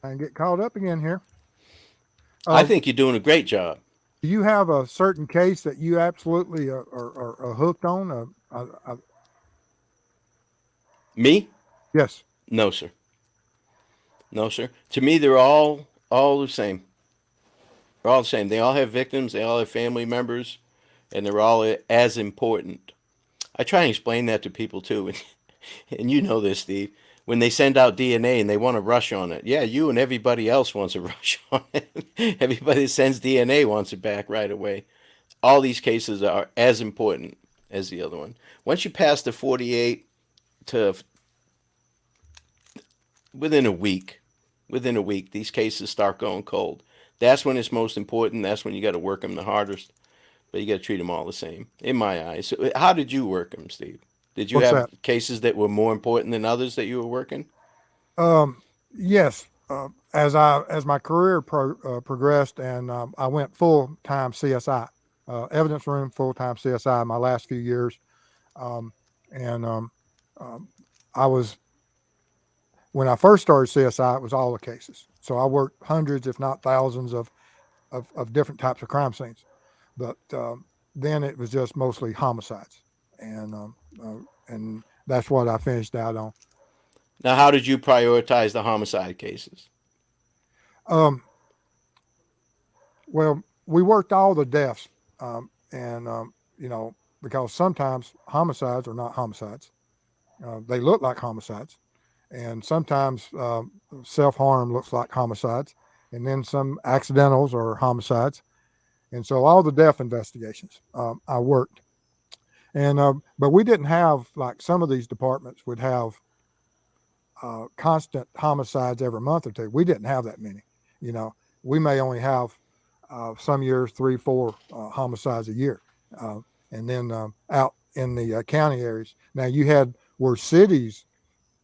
I can get caught up again here. I think you're doing a great job. Do you have a certain case that you absolutely are hooked on? Me? Yes. No, sir. No, sir. To me, they're all the same. They're all the same. They all have victims. They all have family members, and they're all as important. I try and explain that to people too, and you know this, Steve. When they send out DNA and they want to rush on it, yeah, you and everybody else wants to rush on it. Everybody that sends DNA wants it back right away. All these cases are as important as the other one. Once you pass the 48 to within a week, these cases start going cold. That's when it's most important. That's when you got to work them the hardest. But you got to treat them all the same, in my eyes. So how did you work them, Steve? Did you What's have that? cases that were more important than others that you were working? Yes. As my career progressed and I went full time CSI, evidence room, full time CSI my last few years. Um, and um, I was when I first started CSI, it was all the cases. So I worked hundreds, if not thousands, of different types of crime scenes. But then it was just mostly homicides, and and that's what I finished out on. Now, how did you prioritize the homicide cases? Um, well, we worked all the deaths, and you know, because sometimes homicides are not homicides; they look like homicides, and sometimes self harm looks like homicides, and then some accidentals are homicides, and so all the death investigations I worked, and but we didn't have like some of these departments would have constant homicides every month or two. We didn't have that many. You know, we may only have some years three, four homicides a year, uh, and then out in the county areas. Now you had were cities.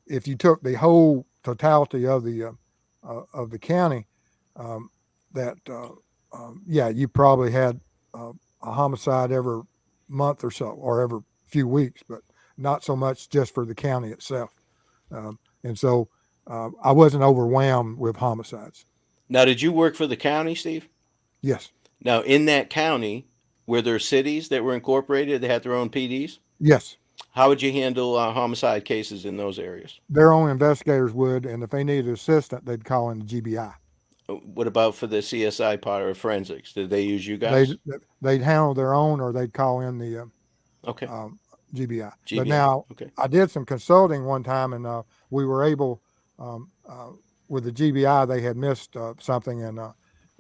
If you took the whole totality of the county, um, that yeah, you probably had a homicide every month or so, or every few weeks, but not so much just for the county itself. And so I wasn't overwhelmed with homicides. Now, did you work for the county, Steve? Yes, Now, in that county, were there cities that were incorporated that had their own PDs? yes, How would you handle homicide cases in those areas? their own investigators would, and if they needed an assistant, they'd call in the GBI. What about for the CSI part or forensics? Did they use you They'd guys? they'd handle their own, or they'd call in the Okay, GBI. But GBI. now Okay. I did some consulting one time, and we were able um, with the GBI. They had missed something, and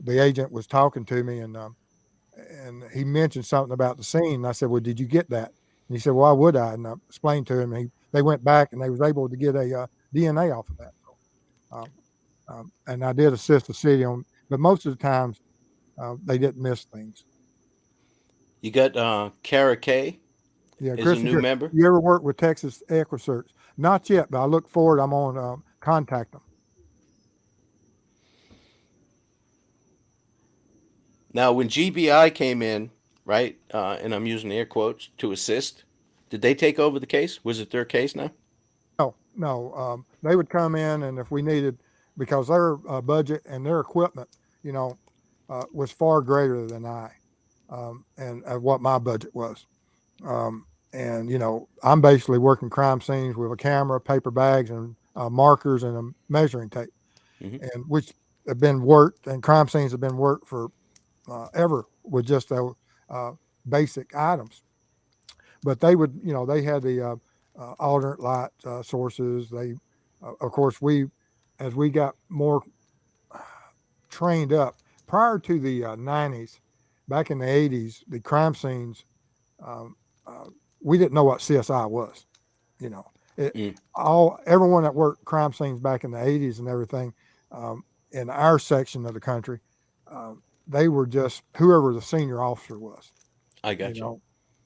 the agent was talking to me, and he mentioned something about the scene. And I said, "Well, did you get that?" And he said, "Why would I?" And I explained to him. They went back and they was able to get a DNA off of that. So, and I did assist the city on, but most of the times they didn't miss things. You got Kara Kay Yeah, is a Kristen, new member. you ever work with Texas Equisearch? Not yet, but I look forward. I'm on contact them. Now, when GBI came in, right, and I'm using air quotes to assist, did they take over the case? Was it their case now? No, no, they would come in, and if we needed, because their budget and their equipment, you know, was far greater than and what my budget was. And you know, I'm basically working crime scenes with a camera, paper bags, and markers and a measuring tape, Hmm. and which have been worked, and crime scenes have been worked for ever with just uh, basic items. But they would, you know, they had the alternate light sources. They, of course, as we got more trained up prior to the 90s, back in the 80s, the crime scenes, um, uh, we didn't know what CSI was. You know, it Mm. all everyone that worked crime scenes back in the 80s and everything um, in our section of the country, they were just whoever the senior officer was. I You got you. know,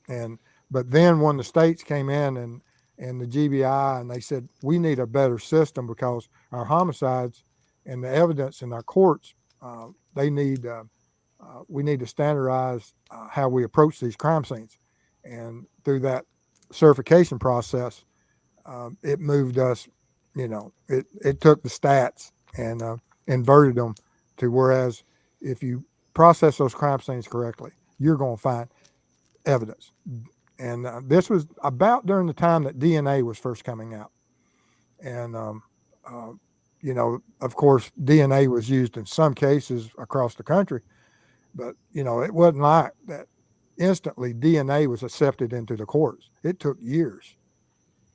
and but then when the states came in and the GBI and they said we need a better system because our homicides and the evidence in our courts they need we need to standardize how we approach these crime scenes, and through that certification process, it moved us. You know, it took the stats and inverted them to whereas if you process those crime scenes correctly, you're going to find evidence. And this was about during the time that DNA was first coming out. And, uh, you know, of course, DNA was used in some cases across the country, but, you know, it wasn't like that instantly DNA was accepted into the courts. It took years,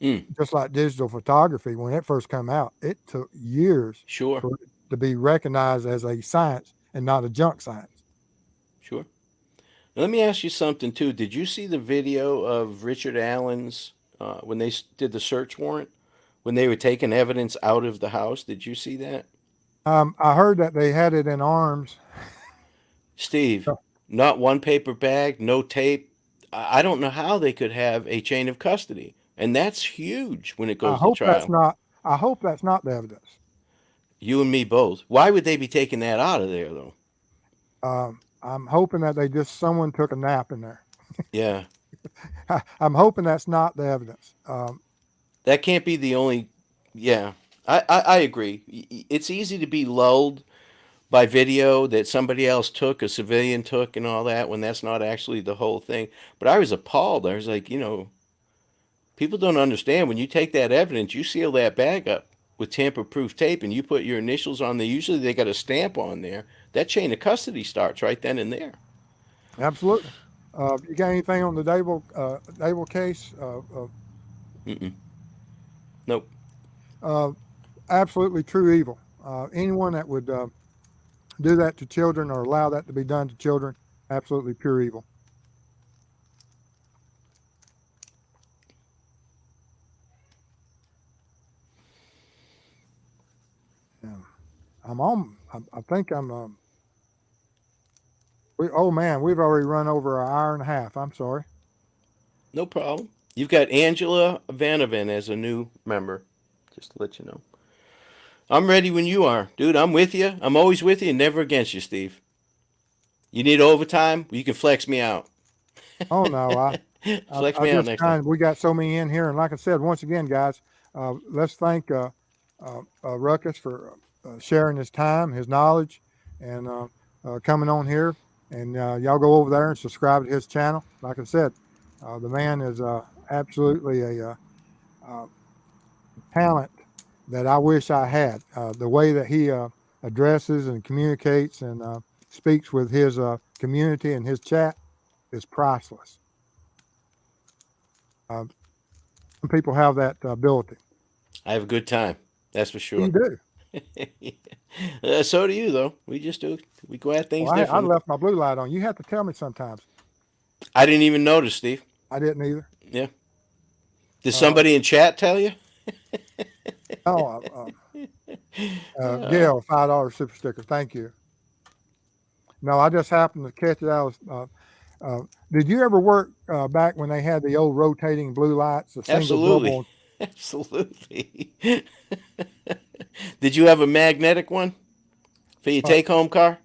Mm. just like digital photography. When it first came out, it took years Sure, for it to be recognized as a science and not a junk science. sure. Let me ask you something too. Did you see the video of Richard Allen's when they did the search warrant when they were taking evidence out of the house? Did you see that, I heard that they had it in arms. Steve? Not one paper bag, no tape. I don't know how they could have a chain of custody, and that's huge when it I goes to hope that's trial. not. I hope that's not the evidence. You and me both. Why would they be taking that out of there though? I'm hoping that they just someone took a nap in there. Yeah. I'm hoping that's not the evidence. That can't be the only. Yeah, I agree. It's easy to be lulled by video that somebody else took, a civilian took, and all that when that's not actually the whole thing. But I was appalled. I was like, people don't understand when you take that evidence, you seal that bag up with tamper-proof tape, and you put your initials on there. Usually, they got a stamp on there. That chain of custody starts right then and there. Absolutely. You got anything on the Dable case? Mm-mm. Nope. Uh, Absolutely true evil. Anyone that would do that to children or allow that to be done to children, absolutely pure evil. Yeah. I'm on. I think I'm. Oh man, we've already run over an hour and a half. I'm sorry. No problem. You've got Angela Vanovan as a new member, just to let you know. I'm ready when you are. Dude, I'm with you. I'm always with you and never against you, Steve. You need overtime? You can flex me out. Oh no, Flex I me out just next time. we got so many in here, and like I said, once again, guys, let's thank Ruckus for sharing his time, his knowledge, and coming on here. And y'all go over there and subscribe to his channel. Like I said, the man is absolutely a talent that I wish I had. The way that he addresses and communicates and speaks with his community and his chat is priceless. Some people have that ability. I have a good time. That's for You sure. do. So do you, though. We go at things Well, I differently. left my blue light on. You have to tell me sometimes. I didn't even notice, Steve. I didn't either. Yeah. Did Uh, somebody in chat tell you? oh, Gail, $5 super sticker. Thank you. No, I just happened to catch it. Did you ever work back when they had the old rotating blue lights, the single, Absolutely. double? Absolutely. Did you have a magnetic one for your Uh, take home car?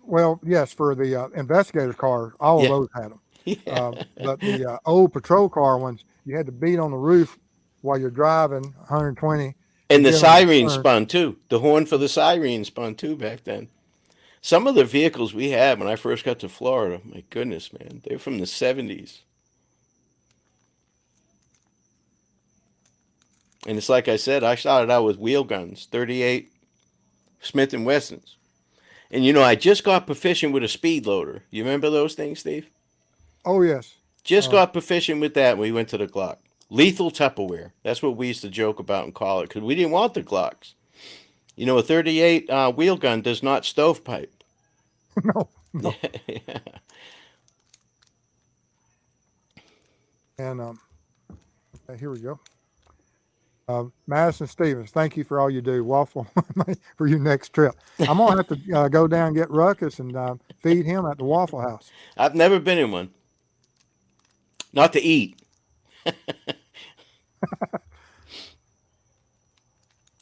well, yes, for the investigator car, all of Yeah. those had them. Yeah. But the old patrol car ones, you had to beat on the roof while you're driving 120 to And the get them to siren turn. spun too. The horn for the siren spun too back then. Some of the vehicles we had when I first got to Florida, my goodness, man, they're from the 70s. And it's like I said, I started out with wheel guns, 38 Smith and Wessons. And I just got proficient with a speed loader. You remember those things, Steve? Oh yes. Just Uh, got proficient with that when we went to the Glock. Lethal Tupperware. That's what we used to joke about and call it because we didn't want the Glocks. A 38 wheel gun does not stovepipe. no, Yeah. no. And okay, here we go. Madison Stevens, thank you for all you do. Waffle for your next trip. I'm gonna have to go down and get Ruckus and feed him at the Waffle House. I've never been in one. Not to eat.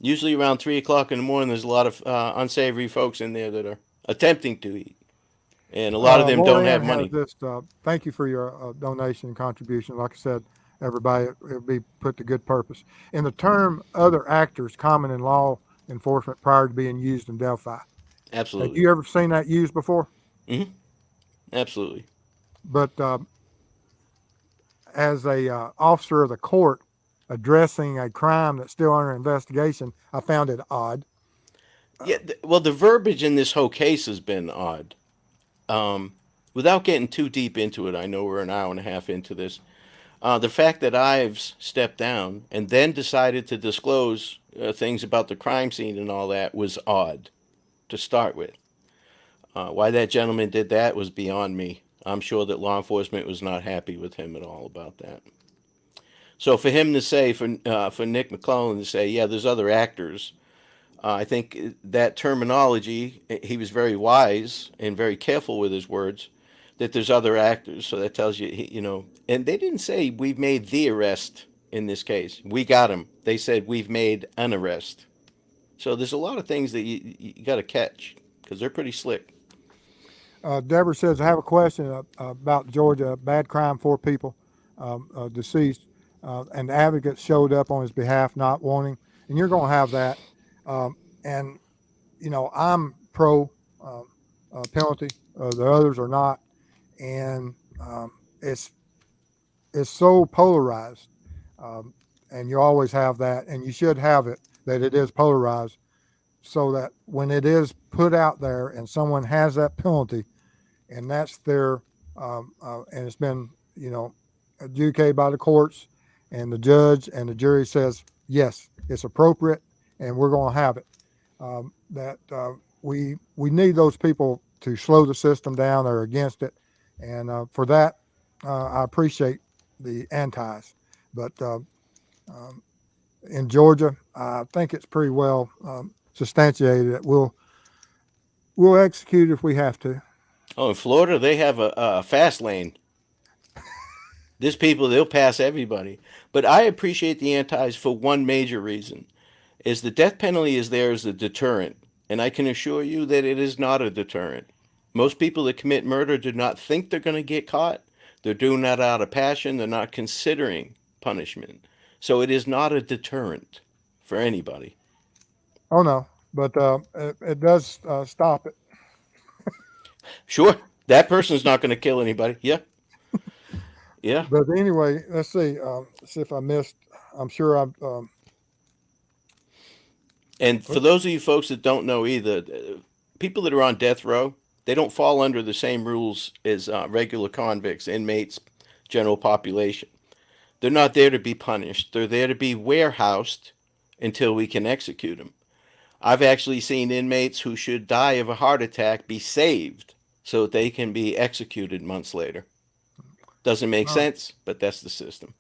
Usually around 3 o'clock in the morning, there's a lot of unsavory folks in there that are attempting to eat. And a lot of them don't have Lorianne has money. this. Thank you for your donation and contribution. Like I said, everybody, it'll be put to good purpose. In the term "other actors" common in law enforcement prior to being used in Delphi, have Absolutely. you ever seen that used before? Hmm. Absolutely. But as a officer of the court addressing a crime that's still under investigation, I found it odd. Yeah. Well, the verbiage in this whole case has been odd. Without getting too deep into it, I know we're an hour and a half into this. The fact that Ives stepped down and then decided to disclose things about the crime scene and all that was odd to start with. Why that gentleman did that was beyond me. I'm sure that law enforcement was not happy with him at all about that. So for him to say, for Nick McClellan to say, yeah, there's other actors, I think that terminology, he was very wise and very careful with his words, that there's other actors. So that tells you, and they didn't say we've made the arrest in this case. We got him. They said we've made an arrest. So there's a lot of things that you got to catch because they're pretty slick. Deborah says, I have a question about Georgia. Bad crime, 4 people. deceased, and the advocate showed up on his behalf, not wanting, and you're going to have that. And I'm pro penalty. The others are not, and it's so polarized, and you always have that, and you should have it that it is polarized, so that when it is put out there and someone has that penalty, and that's their and it's been adjudicated by the courts, and the judge and the jury says yes, it's appropriate, and we're going to have it. We need those people to slow the system down. They're against it, and for that, I appreciate the antis. But in Georgia, I think it's pretty well substantiated that we'll execute if we have to. Oh, in Florida, they have a fast lane. There's people, they'll pass everybody. But I appreciate the antis for one major reason, is the death penalty is there as a deterrent. And I can assure you that it is not a deterrent. Most people that commit murder do not think they're going to get caught. They're doing that out of passion. They're not considering punishment. So it is not a deterrent for anybody. Oh, no, but it does stop it. Sure, that person's not going to kill anybody. Yeah. Yeah. But anyway, let's see if I missed. I'm sure I've. And for those of you folks that don't know either, people that are on death row, they don't fall under the same rules as regular convicts, inmates, general population. They're not there to be punished. They're there to be warehoused until we can execute them. I've actually seen inmates who should die of a heart attack be saved so that they can be executed months later. Doesn't make sense, but that's the system.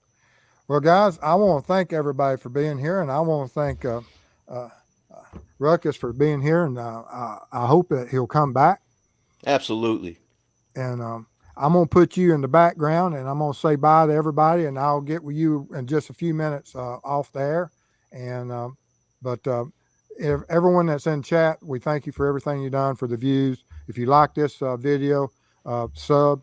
Well, guys, I want to thank everybody for being here, and I want to thank Ruckus for being here, and I hope that he'll come back. Absolutely. And I'm going to put you in the background, and I'm going to say bye to everybody, and I'll get with you in just a few minutes off the air. And but if everyone that's in chat, we thank you for everything you've done, for the views. If you like this video, sub,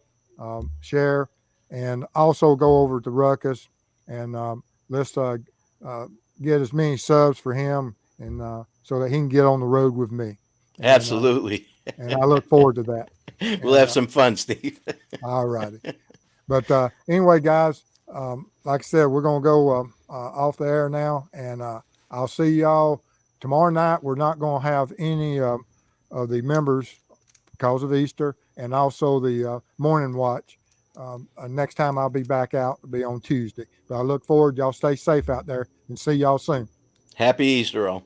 share, and also go over to Ruckus, and let's get as many subs for him, and so that he can get on the road with me. And, Absolutely. And I look forward to that. We'll have some fun, Steve. All righty. But anyway, guys, like I said, we're going to go off the air now, and I'll see y'all tomorrow night. We're not going to have any of the members because of Easter, and also the morning watch. Next time I'll be back out, it'll be on Tuesday. But I look forward. Y'all stay safe out there, and see y'all soon. Happy Easter, all.